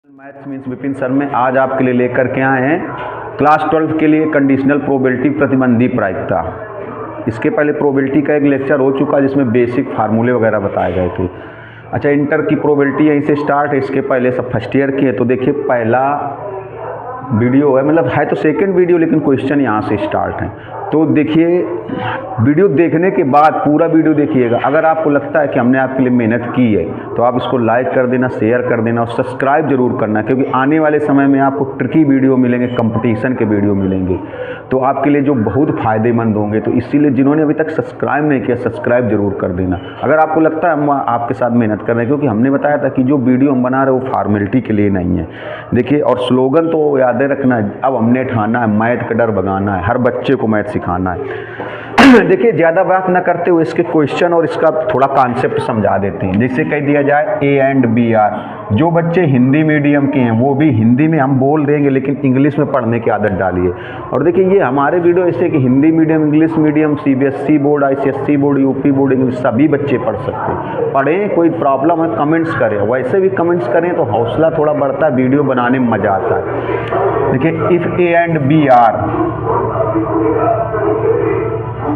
Maths means Vipin sir में आज आपके लिए लेकर के आए हैं क्लास 12 के लिए कंडीशनल प्रोबेबिलिटी प्रतिबंधी प्रायिकता। इसके पहले प्रोबेबिलिटी का एक लेक्चर हो चुका जिसमें बेसिक फार्मूले वगैरह बताए गए थे। अच्छा, इंटर की प्रोबेबिलिटी यहीं से स्टार्ट है, इसके पहले सब फर्स्ट ईयर की है। तो देखिए पहला वीडियो है, मतलब है तो सेकंड वीडियो लेकिन क्वेश्चन यहाँ से स्टार्ट है। तो देखिए वीडियो देखने के बाद पूरा वीडियो देखिएगा। अगर आपको लगता है कि हमने आपके लिए मेहनत की है तो आप इसको लाइक कर देना, शेयर कर देना और सब्सक्राइब जरूर करना, क्योंकि आने वाले समय में आपको ट्रिकी वीडियो मिलेंगे, कंपटीशन के वीडियो मिलेंगे तो आपके लिए जो बहुत फ़ायदेमंद होंगे। तो इसीलिए जिन्होंने अभी तक सब्सक्राइब नहीं किया सब्सक्राइब जरूर कर देना। अगर आपको लगता है हम आपके साथ मेहनत कर रहे हैं, क्योंकि हमने बताया था कि जो वीडियो हम बना रहे हैं वो फॉर्मेलिटी के लिए नहीं है। देखिए, और स्लोगन तो याद रखना है, अब हमने ठाना है मैथ का डर भगाना है, हर बच्चे को मैथ सिखाना है। देखिए ज़्यादा बात ना करते हुए इसके क्वेश्चन और इसका थोड़ा कॉन्सेप्ट समझा देते हैं। जैसे कह दिया जाए ए एंड बी आर, जो बच्चे हिंदी मीडियम के हैं वो भी हिंदी में हम बोल देंगे लेकिन इंग्लिश में पढ़ने की आदत डालिए। और देखिए ये हमारे वीडियो ऐसे कि Hindi medium, English medium, CBSE board, ICSE board, UP board, English सभी बच्चे पढ़ सकते हैं। पढ़ें, कोई प्रॉब्लम है कमेंट्स करें, वैसे भी कमेंट्स करें तो हौसला थोड़ा बढ़ता है, वीडियो बनाने में मज़ा आता है। देखिए if A and B are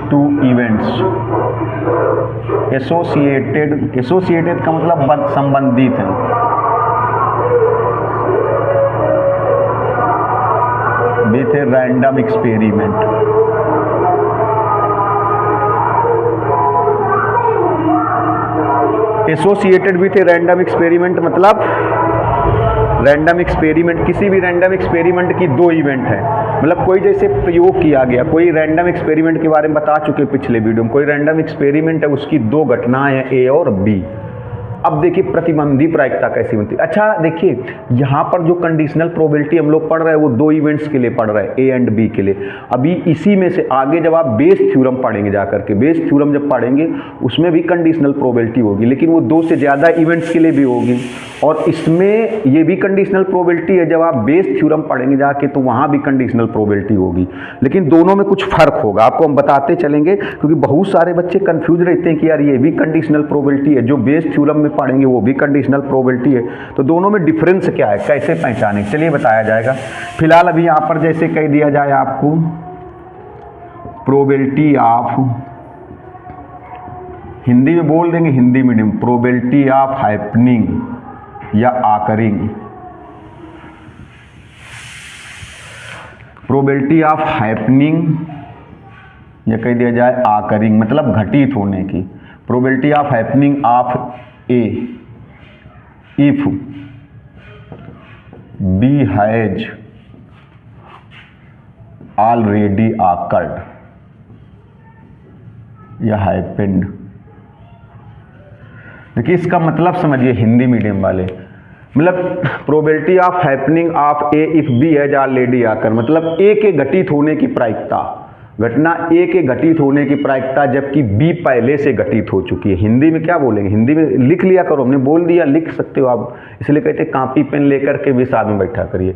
two events associated का मतलब संबंधित है। With a random experiment, associated with a random experiment मतलब रैंडम एक्सपेरिमेंट, किसी भी रैंडम एक्सपेरिमेंट की दो इवेंट है। मतलब कोई जैसे प्रयोग किया गया, कोई रैंडम एक्सपेरिमेंट के बारे में बता चुके पिछले वीडियो में, कोई रैंडम एक्सपेरिमेंट है उसकी दो घटनाएं हैं ए और बी। अब देखिए प्रतिबंधी प्रायिकता कैसी बनती है। अच्छा देखिए यहाँ पर जो कंडीशनल प्रोबेबिलिटी हम लोग पढ़ रहे हैं वो दो इवेंट्स के लिए पढ़ रहे हैं, ए एंड बी के लिए। अभी इसी में से आगे जब आप बेस थ्योरम पढ़ेंगे जाकर के, बेस थ्योरम जब पढ़ेंगे उसमें भी कंडीशनल प्रोबेबिलिटी होगी, लेकिन वो दो से ज़्यादा इवेंट्स के लिए भी होगी। और इसमें ये भी कंडीशनल प्रोबेबिलिटी है, जब आप बेस थ्योरम पढ़ेंगे जाके तो वहाँ भी कंडीशनल प्रोबेबिलिटी होगी, लेकिन दोनों में कुछ फ़र्क होगा। आपको हम बताते चलेंगे क्योंकि बहुत सारे बच्चे कंफ्यूज रहते हैं कि यार ये भी कंडीशनल प्रोबेबिलिटी है, जो बेस थ्योरम में पढ़ेंगे वो भी कंडीशनल प्रोबेबिलिटी है, तो दोनों में डिफरेंस क्या है, कैसे पहचानें, चलिए बताया जाएगा। फिलहाल अभी यहाँ पर जैसे कह दिया जाए आपको प्रोबेबिलिटी ऑफ, हिंदी में बोल देंगे Hindi medium, probability of happening या आकरिंग, प्रोबेबिलिटी ऑफ हैपनिंग या कह दिया जाए आकरिंग मतलब घटित होने की। Probability of happening of A if B has already occurred या हैपेंड। देखिए इसका मतलब समझिए हिंदी मीडियम वाले, मतलब probability of happening of A if B has already occurred मतलब ए के घटित होने की प्रायिकता, घटना ए के घटित होने की प्रायिकता जबकि बी पहले से घटित हो चुकी है। हिंदी में क्या बोलेंगे, हिंदी में लिख लिया करो, हमने बोल दिया लिख सकते हो आप, इसलिए कहते हैं कापी पेन लेकर के भी साथ में बैठा करिए।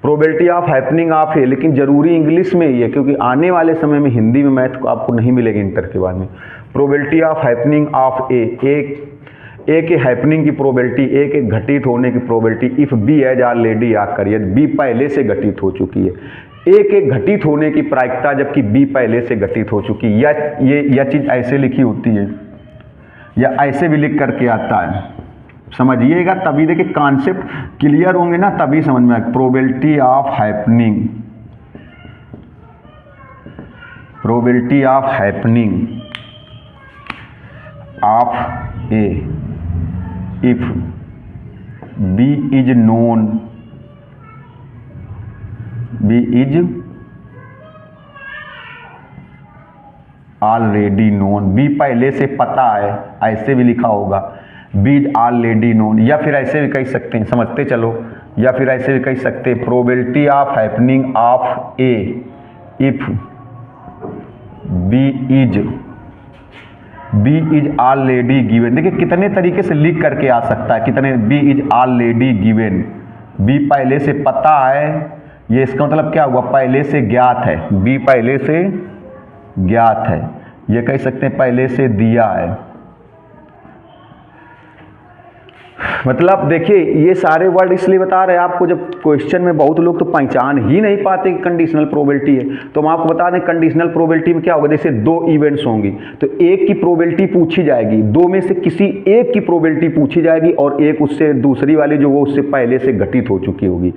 प्रोबेबिलिटी ऑफ हैपनिंग ऑफ ए, लेकिन जरूरी इंग्लिश में ही है क्योंकि आने वाले समय में हिंदी में मैथ को आपको नहीं मिलेगी इंटर के बाद में। Probability of happening of A के हैपनिंग की प्रोबेबिलिटी, ए के घटित होने की probability if B has already occurred, यदि बी पहले से घटित हो चुकी है। ए के घटित होने की प्रायिकता जबकि बी पहले से घटित हो चुकी है, या यह चीज़ ऐसे लिखी होती है या ऐसे भी लिख करके आता है, समझिएगा तभी देखिए कॉन्सेप्ट क्लियर होंगे ना, तभी समझ में आएगा। Probability of happening, probability of happening of A if B is known, B is already known, B पहले से पता है, ऐसे भी लिखा होगा बी इज ऑलरेडी नोन, या फिर ऐसे भी कह सकते हैं, समझते चलो, या फिर ऐसे भी कह सकते हैं probability of happening of A if B is already given. देखिए कितने तरीके से लिख करके आ सकता है, कितने, B is already given, B पहले से पता है, ये इसका मतलब क्या हुआ, पहले से ज्ञात है, बी पहले से ज्ञात है, ये कह सकते हैं पहले से दिया है। मतलब देखिए ये सारे वर्ड इसलिए बता रहे हैं आपको, जब क्वेश्चन में बहुत लोग तो पहचान ही नहीं पाते कि कंडीशनल प्रोबेबिलिटी है, तो हम आपको बता दें कंडीशनल प्रोबेबिलिटी में क्या होगा। जैसे दो इवेंट्स होंगी तो एक की प्रोबेबिलिटी पूछी जाएगी, दो में से किसी एक की प्रोबेबिलिटी पूछी जाएगी और एक उससे दूसरी वाली जो वो उससे पहले से घटित हो चुकी होगी।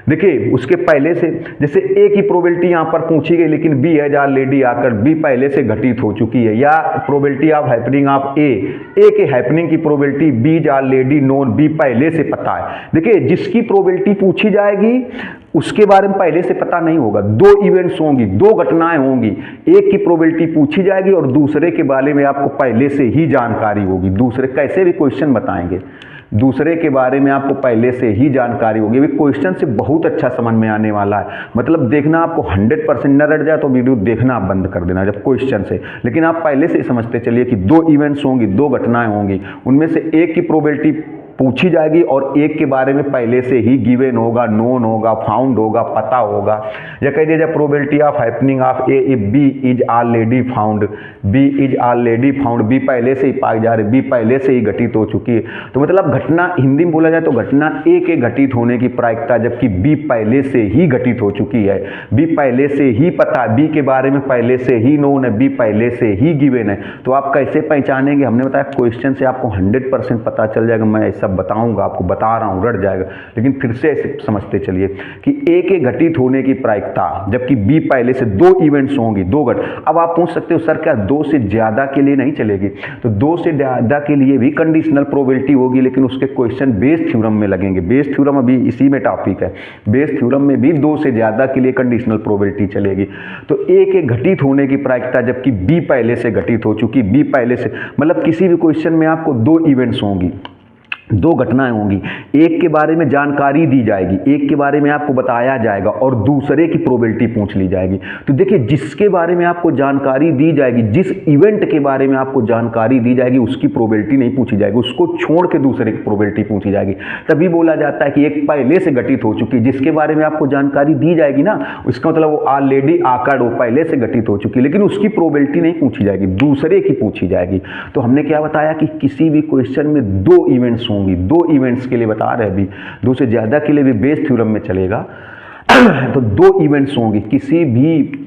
देखिए उसके पहले से, जैसे ए की प्रोबेबिलिटी यहाँ पर पूछी गई लेकिन B has already occur B पहले से घटित हो चुकी है, या probability of happening of A के हैपनिंग की probability B is already known, B पहले से पता है। देखिए जिसकी प्रोबेबिलिटी पूछी जाएगी उसके बारे में पहले से पता नहीं होगा। दो इवेंट्स होंगी, दो घटनाएं होंगी, एक की प्रोबेबिलिटी पूछी जाएगी और दूसरे के बारे में आपको पहले से ही जानकारी होगी। दूसरे कैसे भी क्वेश्चन बताएंगे, दूसरे के बारे में आपको पहले से ही जानकारी होगी। अभी क्वेश्चन से बहुत अच्छा समझ में आने वाला है, मतलब देखना आपको 100% न रट जाए तो वीडियो देखना आप बंद कर देना जब क्वेश्चन से, लेकिन आप पहले से समझते चलिए कि दो इवेंट्स होंगी, दो घटनाएं होंगी, उनमें से एक की प्रोबेबिलिटी पूछी जाएगी और एक के बारे में पहले से ही गिवन होगा, नोन होगा, फाउंड होगा, पता होगा। या कह दीजिए probability of happening of A if B is already found, B is already found, B पहले से ही पाई जा रही, बी पहले से ही घटित हो चुकी है। तो मतलब घटना हिंदी में बोला जाए तो घटना ए के घटित होने की प्रायिकता, जबकि बी पहले से ही घटित हो चुकी है, बी पहले से ही पता है, बी के बारे में पहले से ही नोन है, बी पहले से ही गिवन है। तो आप कैसे पहचानेंगे, हमने बताया क्वेश्चन से आपको 100% पता चल जाएगा। मैं ऐसा बताऊंगा, आपको बता रहा हूं, रट जाएगा, लेकिन फिर से ऐसे समझते चलिए कि ए के घटित होने की प्रायिकता, जबकि बी पहले से, दो इवेंट्स होंगी, दो घट। अब आप पूछ सकते हो सर क्या दो से ज्यादा के लिए नहीं चलेगी? तो दो से ज्यादा के लिए भी कंडीशनल प्रोबेबिलिटी होगी, लेकिन उसके क्वेश्चन बेस थ्योरम में लगेंगे। बेस थ्योरम अभी इसी में टॉपिक है, बेस थ्योरम में भी दो से ज्यादा के लिए कंडीशनल प्रोबेबिलिटी चलेगी। तो ए के घटित होने की प्रायिकता, जबकि बी पहले से घटित हो चुकी, बी पहले से, मतलब किसी भी क्वेश्चन में आपको दो इवेंट्स होंगी, दो घटनाएं होंगी, एक के बारे में जानकारी दी जाएगी, एक के बारे में आपको बताया जाएगा और दूसरे की प्रोबेबिलिटी पूछ ली जाएगी। तो देखिए जिसके बारे में आपको जानकारी दी जाएगी, जिस इवेंट के बारे में आपको जानकारी दी जाएगी उसकी प्रोबेबिलिटी नहीं पूछी जाएगी, उसको छोड़ के दूसरे की प्रोबेबिलिटी पूछी जाएगी। तभी बोला जाता है कि एक पहले से घटित हो चुकी, जिसके बारे में आपको जानकारी दी जाएगी ना, उसका मतलब वो ऑलरेडी आकर्ड, वो पहले से घटित हो चुकी, लेकिन उसकी प्रोबेबिलिटी नहीं पूछी जाएगी, दूसरे की पूछी जाएगी। तो हमने क्या बताया कि किसी भी क्वेश्चन में दो इवेंट्स होंगी, दो इवेंट्स के लिए बता रहे हैं, अभी दो से ज्यादा के लिए भी बेस थ्योरम में चलेगा। तो दो इवेंट्स होंगी, किसी भी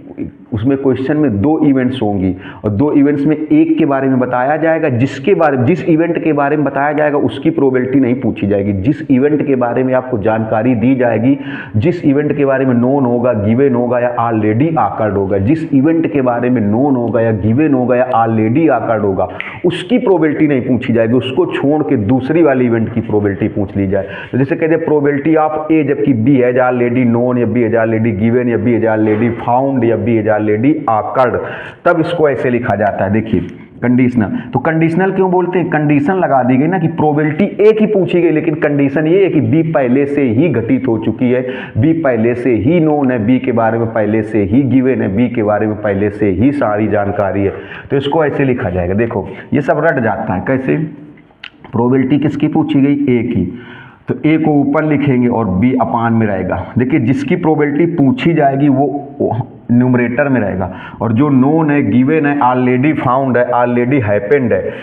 उसमें क्वेश्चन में दो इवेंट्स होंगी और दो इवेंट्स में एक के बारे में बताया जाएगा, जिस इवेंट के बारे में बताया जाएगा उसकी प्रोबेबिलिटी नहीं पूछी जाएगी। जिस इवेंट के बारे में आपको जानकारी दी जाएगी, जिस इवेंट के बारे में नोन होगा, गिवन होगा या ऑलरेडी आकर्ड होगा, जिस इवेंट के बारे में नोन होगा या गिवन होगा या ऑलरेडी आकर्ड होगा, उसकी प्रोबेबिलिटी नहीं पूछी जाएगी, उसको छोड़ के दूसरी वाली इवेंट की प्रोबेबिलिटी पूछ ली जाए। तो जैसे कहते हैं प्रोबेबिलिटी ऑफ ए, जबकि बी एज ऑलरेडी नोन या बी एज ऑलरेडी गिवन या बी एज ऑलरेडी फाउंड या बी एज ऑलरेडी आकर्ड, तब इसको ऐसे लिखा जाता है। देखिए कंडीशनल, तो कंडीशनल क्यों बोलते हैं? कंडीशन लगा दी गई ना कि प्रोबेबिलिटी ए की पूछी गई, लेकिन कंडीशन ये है कि बी पहले से ही घटित हो चुकी है, बी पहले से ही नोन है, बी के बारे में पहले से ही गिवन है, बी के बारे में पहले से ही सारी जानकारी है। तो इसको ऐसे लिखा जाएगा। देखो ये सब रट जाता है कैसे, प्रोबेबिलिटी किसकी पूछी गई? ए की, तो ए को ऊपर लिखेंगे और बी अपान में रहेगा। देखिए जिसकी प्रोबेबिलिटी पूछी जाएगी वो न्यूमरेटर में रहेगा, और जो नोन है, गिवन है, ऑलरेडी फाउंड है, ऑलरेडी हैपेंड है।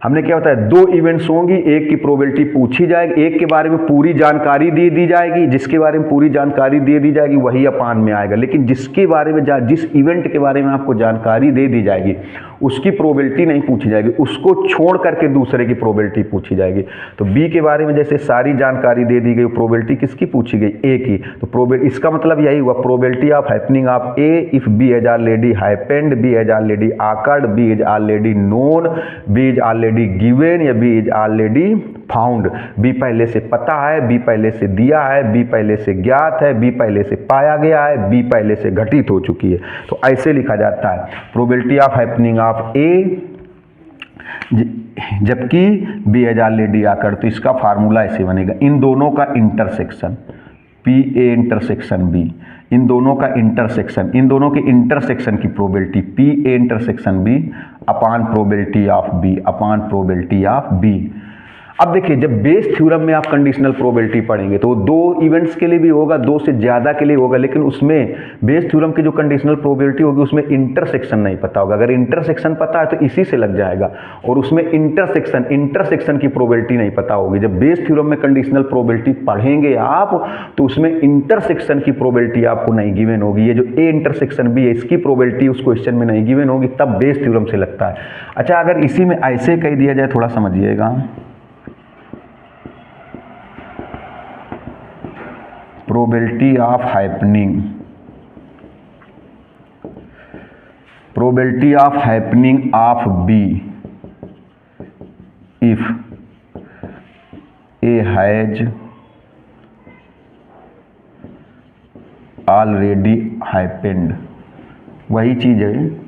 हमने क्या होता है, दो इवेंट्स होंगी, एक की प्रोबेबिलिटी पूछी जाएगी, एक के बारे में पूरी जानकारी दे दी जाएगी, जिसके बारे में पूरी जानकारी दे दी जाएगी वही अपान में आएगा। लेकिन जिसके बारे में जिस इवेंट के बारे में आपको जानकारी दे दी जाएगी उसकी प्रोबेबिलिटी नहीं पूछी जाएगी, उसको छोड़ करके दूसरे की प्रोबेबिलिटी पूछी जाएगी। तो बी के बारे में जैसे सारी जानकारी दे दी गई, प्रोबेबिलिटी किसकी पूछी गई? ए की। तो प्रोबेबिलिटी, इसका मतलब यही हुआ probability of happening of A if B has already happened, B has already occurred, B has already known, B has already given या B is already found. B पहले से पता है, बी पहले से दिया है, बी पहले से ज्ञात है, बी पहले से पाया गया है, बी पहले से घटित हो चुकी है। तो ऐसे लिखा जाता है प्रोबेबिलिटी ऑफ हैपनिंग ऑफ ए जबकि बी एज ऑलरेडी आकर। तो इसका फार्मूला ऐसे बनेगा, इन दोनों का intersection P A intersection B, इन दोनों का इंटरसेक्शन, इन दोनों के इंटरसेक्शन की probability P A intersection B upon probability of B, upon probability of B. अब देखिए, जब बेस थ्योरम में आप कंडीशनल प्रोबेबिलिटी पढ़ेंगे तो 2 इवेंट्स के लिए भी होगा, 2 से ज़्यादा के लिए होगा, लेकिन उसमें बेस थ्योरम की जो कंडीशनल प्रोबेबिलिटी होगी उसमें इंटरसेक्शन नहीं पता होगा। अगर इंटरसेक्शन पता है तो इसी से लग जाएगा, और उसमें इंटरसेक्शन की प्रोबेबिलिटी नहीं पता होगी। जब बेस थ्योरम में कंडीशनल प्रोबेबिलिटी पढ़ेंगे आप तो उसमें इंटरसेक्शन की प्रोबेबिलिटी आपको नहीं गिवन होगी। ये जो ए इंटरसेक्शन बी है इसकी प्रोबेबिलिटी उस क्वेश्चन में नहीं गिवन होगी, तब बेस थ्योरम से लगता है। अच्छा, अगर इसी में ऐसे कह दिया जाए, थोड़ा समझिएगा, probability of happening of B if A has already happened, वही चीज है।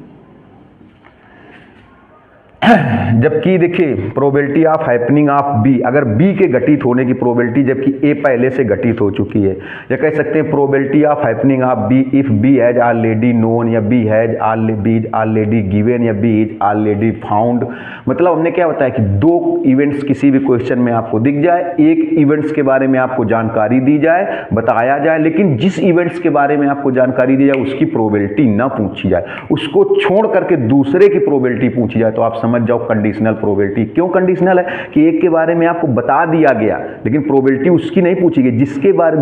जबकि देखिए, probability of happening of B, अगर बी के घटित होने की प्रोबेबिलिटी जबकि ए पहले से घटित हो चुकी है, या कह सकते हैं probability of happening of B if B has already known, या बी हैज ऑलरेडी गिवन, या बी इज ऑलरेडी फाउंड। मतलब हमने क्या बताया कि 2 इवेंट्स किसी भी क्वेश्चन में आपको दिख जाए, एक इवेंट्स के बारे में आपको जानकारी दी जाए, बताया जाए, लेकिन जिस इवेंट्स के बारे में आपको जानकारी दी जाए उसकी प्रोबेबिलिटी ना पूछी जाए, उसको छोड़ करके दूसरे की प्रोबेबिलिटी पूछी जाए, तो आप समझ जाओ कंडीशनल प्रोबेबिलिटी। क्यों कंडीशनल है कि एक के बारे में आपको बता दिया गया लेकिन प्रोबेबिलिटी उसकी नहीं पूछी गई,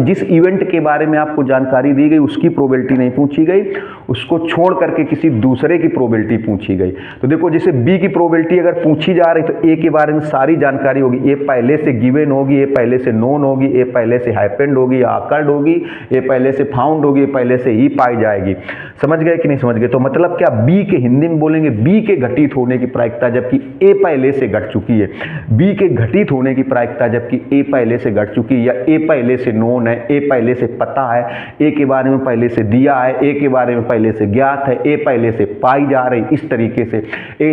जिस इवेंट के बारे में आपको जानकारी दी गई उसकी प्रोबेबिलिटी नहीं पूछी गई, उसको छोड़ करके किसी दूसरे की प्रोबेबिलिटी पूछी गई। तो देखो, जैसे बी की प्रोबेबिलिटी अगर पूछी जा रही तो ए के बारे में सारी जानकारी होगी, ए पहले से गिवन होगी, ए पहले से नोन होगी, ए पहले से हैपेंड होगी या अकर्ड होगी, ए पहले से फाउंड होगी, पहले से ही पाई जाएगी। समझ गए कि नहीं समझ गए? तो मतलब क्या, बी के हिंदी में बोलेंगे बी के घटित होने की प्रायिकता जबकि ए पहले से घट चुकी है, बी के घटित होने की प्रायिकता जबकि ए पहले से घट चुकी है, या ए पहले से नोन है, ए पहले से पता है, ए के बारे में पहले से दिया है, ए के बारे में पहले से ज्ञात है, ए पहले से पाई जा रही, इस तरीके से A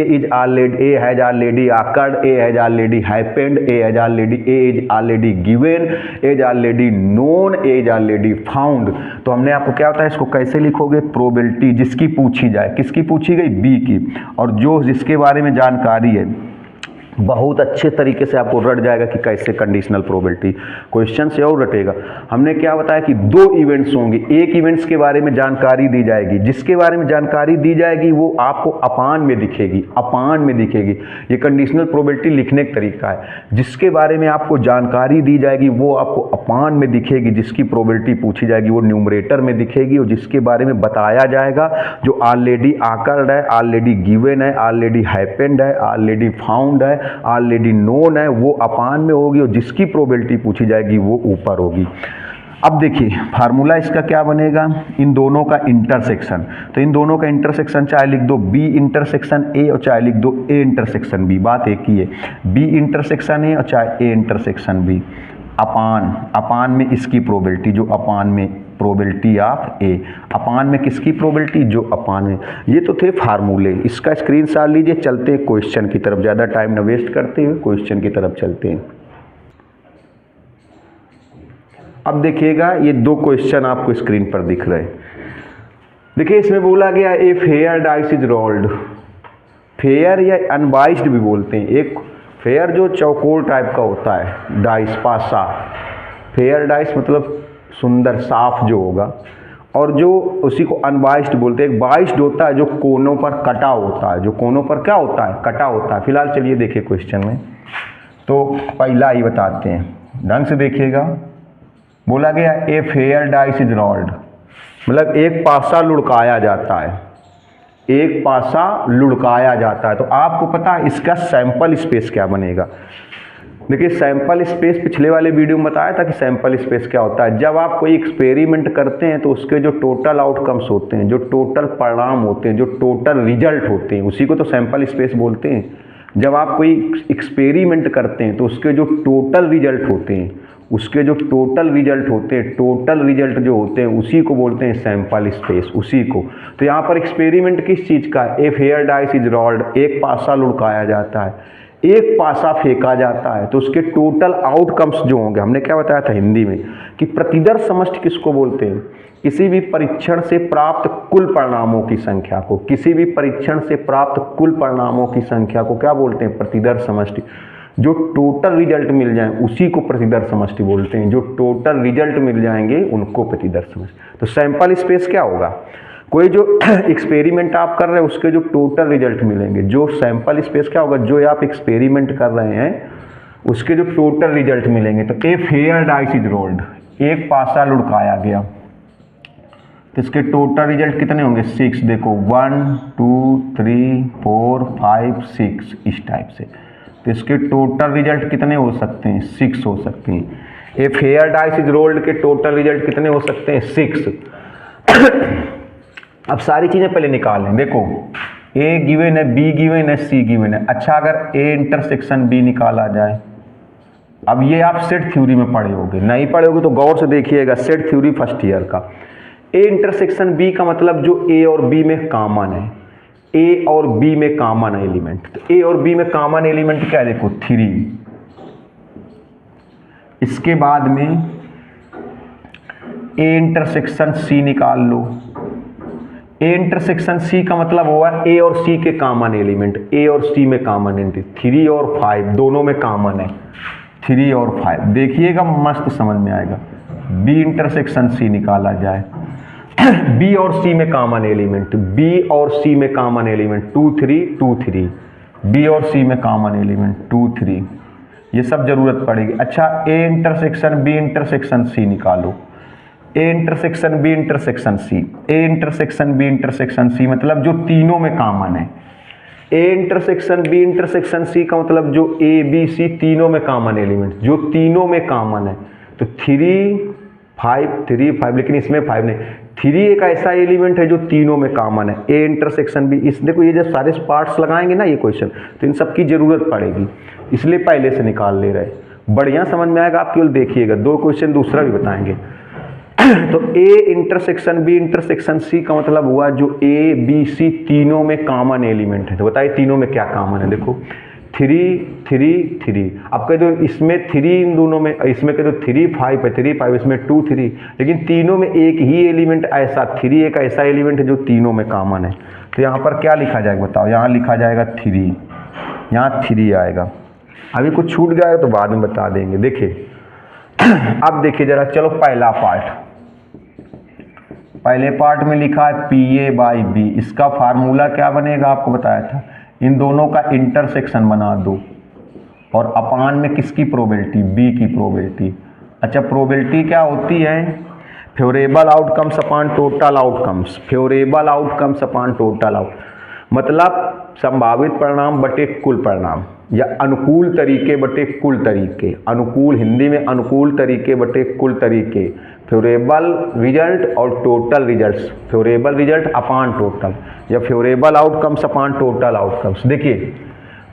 is already occurred, A has already happened, A is already given, A is already known, A is already found. तो हमने आपको क्या होता है, इसको कैसे लिखोगे, प्रोबेबिलिटी जिसकी पूछी जाए, किसकी पूछी गई, बी की, और जो जिसके बारे में जानकारी है, बहुत अच्छे तरीके से आपको रट जाएगा कि कैसे कंडीशनल प्रोबेबिलिटी, क्वेश्चन से और रटेगा। हमने क्या बताया कि 2 इवेंट्स होंगे, एक इवेंट्स के बारे में जानकारी दी जाएगी, जिसके बारे में जानकारी दी जाएगी वो आपको अपान में दिखेगी, ये कंडीशनल प्रोबेबिलिटी लिखने का तरीका है। जिसके बारे में आपको जानकारी दी जाएगी वो आपको अपान में दिखेगी, जिसकी प्रोबेबिलिटी पूछी जाएगी वो न्यूमरेटर में दिखेगी, और जिसके बारे में बताया जाएगा जो ऑलरेडी अकर्ड है, ऑलरेडी गिवन है, ऑलरेडी हैपेंड है, ऑलरेडी फाउंड है, ऑलरेडी नोन है, वो अपान में होगी, और जिसकी प्रोबेबिलिटी पूछी जाएगी वो ऊपर होगी। अब देखिए, फार्मूला इसका क्या बनेगा, इन दोनों का इंटरसेक्शन, तो इन दोनों का इंटरसेक्शन चाहे लिख दो बी इंटरसेक्शन ए और चाहे लिख दो ए इंटरसेक्शन बी, बात एक ही है, बी इंटरसेक्शन ए और चाहे ए इंटरसेक्शन बी, अपान में इसकी प्रोबेबिलिटी, जो अपान में प्रोबेबिलिटी ऑफ ए, अपान में किसकी प्रोबेबिलिटी, जो अपान में। ये तो थे फार्मूले, इसका स्क्रीनशॉट लीजिए। चलते हैं क्वेश्चन की तरफ, ज़्यादा टाइम न वेस्ट करते हुए क्वेश्चन की तरफ चलते हैं। अब देखिएगा, ये 2 क्वेश्चन आपको स्क्रीन पर दिख रहे हैं। देखिए, इसमें बोला गया a fair dice is rolled, fair या अनबाइस्ड भी बोलते हैं। एक फेयर जो चौकोर टाइप का होता है, डाइस पासा, फेयर डाइस मतलब सुंदर साफ जो होगा, और जो उसी को अनबाइस्ड बोलते हैं। एक बाइस्ड होता है जो कोनों पर कटा होता है, जो कोनों पर क्या होता है, कटा होता है। फिलहाल चलिए देखिए क्वेश्चन में, तो पहला ही बताते हैं, ढंग से देखिएगा। बोला गया a fair dice is rolled, मतलब एक पासा लुढ़काया जाता है, एक पासा लुढ़काया जाता है। तो आपको पता है इसका सैंपल स्पेस क्या बनेगा। देखिए, सैंपल स्पेस पिछले वाले वीडियो में बताया था कि सैंपल स्पेस क्या होता है। जब आप कोई एक्सपेरिमेंट करते हैं तो उसके जो टोटल आउटकम्स होते हैं, जो टोटल परिणाम होते हैं, जो टोटल रिजल्ट होते हैं, उसी को तो सैंपल स्पेस बोलते हैं। जब आप कोई एक्सपेरिमेंट करते हैं तो उसके जो टोटल रिजल्ट होते हैं, टोटल रिजल्ट जो होते हैं उसी को बोलते हैं सैंपल स्पेस, उसी को। तो यहाँ पर एक्सपेरिमेंट किस चीज़ का, a fair dice is rolled, एक पासा लुढ़काया जाता है, एक पासा फेंका जाता है, तो उसके टोटल आउटकम्स जो होंगे, हमने क्या बताया था हिंदी में कि प्रतिदर्श समष्टि किसको बोलते हैं, किसी भी परीक्षण से प्राप्त कुल परिणामों की संख्या को, किसी भी परीक्षण से प्राप्त कुल परिणामों की संख्या को क्या बोलते हैं, प्रतिदर्श समष्टि। जो टोटल रिजल्ट मिल जाए उसी को प्रतिदर्श समष्टि बोलते हैं। जो टोटल रिजल्ट मिल जाएंगे उनको प्रतिदर्श समष्टि। तो सैंपल स्पेस क्या होगा, कोई जो एक्सपेरिमेंट आप कर रहे हैं उसके जो टोटल रिजल्ट मिलेंगे। जो सैंपल स्पेस क्या होगा, जो आप एक्सपेरिमेंट कर रहे हैं उसके जो टोटल रिजल्ट मिलेंगे। तो a fair dice is rolled, एक पासा लुढ़काया गया, तो इसके टोटल रिजल्ट कितने होंगे 6। देखो 1 2 3 4 5 6 इस टाइप से। तो इसके टोटल रिजल्ट कितने हो सकते हैं 6 हो सकते हैं। A fair dice is rolled के टोटल रिजल्ट कितने हो सकते हैं 6। अब सारी चीज़ें पहले निकाल लें। देखो ए गिवन है, बी गिवन है, सी गिवन है। अच्छा अगर ए इंटरसेक्शन बी निकाला जाए, अब ये आप सेट थ्योरी में पढ़े होगे, नहीं पढ़े होगे तो गौर से देखिएगा, सेट थ्योरी फर्स्ट ईयर का। ए इंटरसेक्शन बी का मतलब जो ए और बी में कॉमन है, ए और बी में कॉमन एलिमेंट। तो ए और बी में कॉमन एलिमेंट क्या है, देखो 3। इसके बाद में ए इंटरसेक्शन सी निकाल लो। ए इंटरसेक्शन सी का मतलब हुआ ए और सी के कॉमन एलिमेंट, ए और सी में कॉमन एलिमेंट 3 और 5 दोनों में कॉमन है, 3 और 5। देखिएगा मस्त समझ में आएगा। बी इंटरसेक्शन सी निकाला जाए, बी और सी में कॉमन एलिमेंट, बी और सी में कॉमन एलिमेंट 2 3 2 3, बी और सी में कॉमन एलिमेंट 2 3, ये सब जरूरत पड़ेगी। अच्छा A intersection B intersection C निकालो, A intersection B intersection C, A intersection B intersection C मतलब जो तीनों में कॉमन है। A intersection B intersection C का मतलब जो ए बी सी तीनों में कॉमन एलिमेंट, जो तीनों में कॉमन है। तो 3 5 3 5, लेकिन इसमें 5 नहीं, 3 एक ऐसा एलिमेंट है जो तीनों में कॉमन है। ए इंटरसेक्शन बी, इस देखो ये जब सारे पार्ट्स लगाएंगे ना ये क्वेश्चन, तो इन सब की जरूरत पड़ेगी, इसलिए पहले से निकाल ले रहे। बढ़िया समझ में आएगा, आप केवल देखिएगा, 2 क्वेश्चन दूसरा भी बताएंगे। तो A intersection B intersection C का मतलब हुआ जो ए बी सी तीनों में कॉमन एलिमेंट है। तो बताइए तीनों में क्या कॉमन है, देखो 3 3 3। अब कह दो इसमें 3 इन दोनों में, इसमें कह दो 3 5 है, 3 5, इसमें 2 3, लेकिन तीनों में एक ही एलिमेंट ऐसा, 3 एक ऐसा एलिमेंट है जो तीनों में कॉमन है। तो यहाँ पर क्या लिखा जाएगा बताओ, यहाँ लिखा जाएगा 3, यहाँ 3 आएगा। अभी कुछ छूट गया है तो बाद में बता देंगे। देखिए अब देखिए जरा, चलो पहला पार्ट, पहले पार्ट में लिखा है PA/B, इसका फार्मूला क्या बनेगा आपको बताया था, इन दोनों का इंटरसेक्शन बना दो और अपान में किसकी प्रोबेबिलिटी, बी की प्रोबेबिलिटी। अच्छा प्रोबेबिलिटी क्या होती है, फेवरेबल आउटकम्स अपान टोटल आउटकम्स, फेवरेबल आउटकम्स अपान टोटल आउट, मतलब संभावित परिणाम बटे कुल परिणाम, या अनुकूल तरीके बटे कुल तरीके, अनुकूल हिंदी में अनुकूल तरीके बटे कुल तरीके, फेवरेबल रिजल्ट और टोटल रिजल्ट्स, फेवरेबल रिजल्ट अपान टोटल, या फेवरेबल आउटकम्स अपान टोटल आउटकम्स। देखिए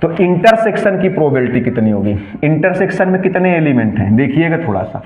तो इंटरसेक्शन की प्रोबेबिलिटी कितनी होगी, इंटरसेक्शन में कितने एलिमेंट हैं देखिएगा थोड़ा सा।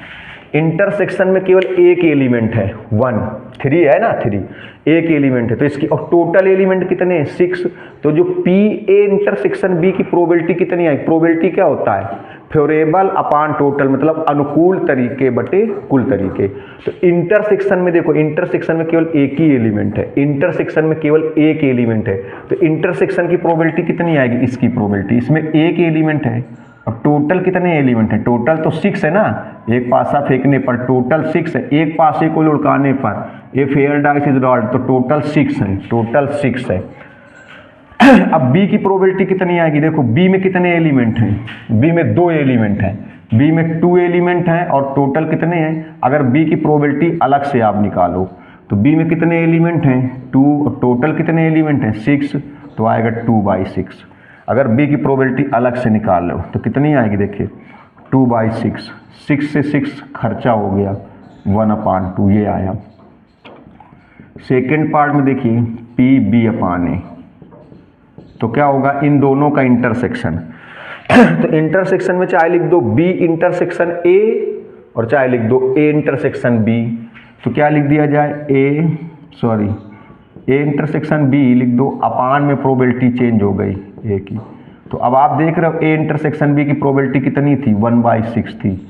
इंटरसेक्शन में केवल एक एलिमेंट है 1, 3 है ना, 3 एक एलिमेंट है, तो इसकी और टोटल एलिमेंट कितने हैं 6। तो जो पी ए इंटरसेक्शन बी की प्रोबेबिलिटी कितनी आई, प्रोबेबिलिटी क्या होता है फेवरेबल अपान टोटल, मतलब अनुकूल तरीके बटे कुल तरीके। तो इंटरसेक्शन में देखो, इंटरसेक्शन में केवल एक ही एलिमेंट है, इंटरसेक्शन में केवल एक एलिमेंट है, तो इंटरसेक्शन की प्रोबेबिलिटी कितनी आएगी, इसकी प्रोबेबिलिटी, इसमें एक एलिमेंट है। अब टोटल कितने एलिमेंट है, टोटल तो 6 है ना, एक पासा फेंकने पर टोटल 6 है, एक पासे को लुढ़काने पर a fair dice is rolled, तो टोटल 6 है, टोटल 6 है। अब बी की प्रोबेबिलिटी कितनी आएगी, देखो बी में कितने एलिमेंट हैं, बी में 2 एलिमेंट हैं, बी में 2 एलिमेंट हैं और टोटल कितने हैं। अगर बी की प्रोबेबिलिटी अलग से आप निकालो तो बी में कितने एलिमेंट हैं 2 और टोटल कितने एलिमेंट हैं 6, तो आएगा 2/6। अगर बी की प्रोबेबिलिटी अलग से निकाल लो तो कितनी आएगी, देखिए 2/6, 6 से 6 खर्चा हो गया 1/2, ये आया। सेकेंड पार्ट में देखिए PB/A, तो क्या होगा इन दोनों का इंटरसेक्शन। तो इंटरसेक्शन में चाहे लिख दो B इंटरसेक्शन A और चाहे लिख दो A इंटरसेक्शन B, तो क्या लिख दिया जाए A इंटरसेक्शन B लिख दो, अपान में प्रोबेबिलिटी चेंज हो गई A की। तो अब आप देख रहे हो A इंटरसेक्शन B की प्रोबेबिलिटी कितनी थी 1/6 थी।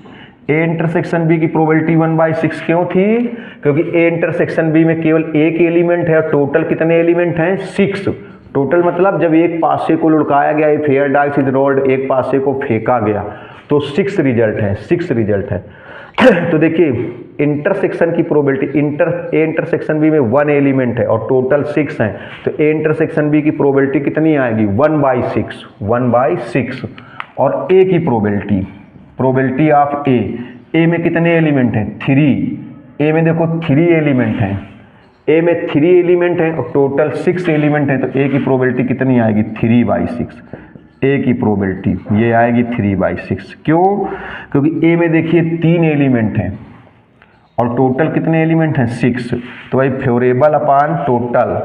A इंटरसेक्शन B की प्रोबेबिलिटी 1/6 क्यों थी, क्योंकि A इंटरसेक्शन B में केवल एक एलिमेंट है और टोटल कितने एलिमेंट हैं 6, टोटल मतलब जब एक पासे को लुढ़काया गया, ये फेयर डाइसिस रॉड एक पासे को फेंका गया तो 6 रिजल्ट है, 6 रिजल्ट है। तो देखिए इंटरसेक्शन की प्रोबेबिलिटी, ए इंटरसेक्शन बी में 1 एलिमेंट है और टोटल 6 हैं, तो ए इंटरसेक्शन बी की प्रोबेबिलिटी कितनी आएगी 1/6, 1/6। और ए की प्रोबेबिलिटी ऑफ ए में कितने एलिमेंट हैं 3, ए में देखो 3 एलिमेंट हैं, ए में 3 एलिमेंट हैं और टोटल 6 एलिमेंट हैं, तो ए की प्रोबेबिलिटी कितनी आएगी 3/6। ए की प्रोबेबिलिटी ये आएगी 3/6। क्यों? क्योंकि ए में देखिए 3 एलिमेंट हैं और टोटल कितने एलिमेंट हैं 6, तो भाई फेवरेबल अपान टोटल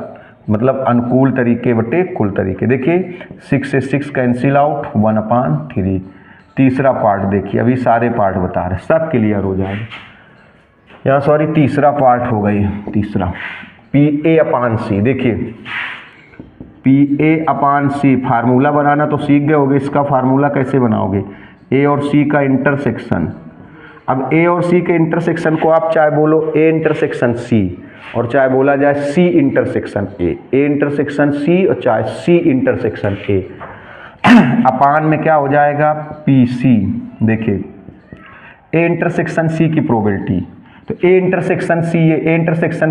मतलब अनुकूल तरीके बटे कुल तरीके। देखिए 6 से 6 कैंसिल आउट, 1/3। तीसरा पार्ट देखिए, अभी सारे पार्ट बता रहे, सब क्लियर हो जाएगा। यहाँ सॉरी तीसरा पार्ट हो गई, तीसरा PA/C। देखिए PA/C फार्मूला बनाना तो सीख गए होगे, इसका फार्मूला कैसे बनाओगे, ए और सी का इंटरसेक्शन। अब ए और सी के इंटरसेक्शन को आप चाहे बोलो ए इंटरसेक्शन सी और चाहे बोला जाए सी इंटरसेक्शन ए इंटरसेक्शन सी और चाहे सी इंटरसेक्शन ए। अपान में क्या हो जाएगा PC। देखिए ए इंटरसेक्शन सी की प्रोबेबिलिटी, तो ए इंटरसेक्शन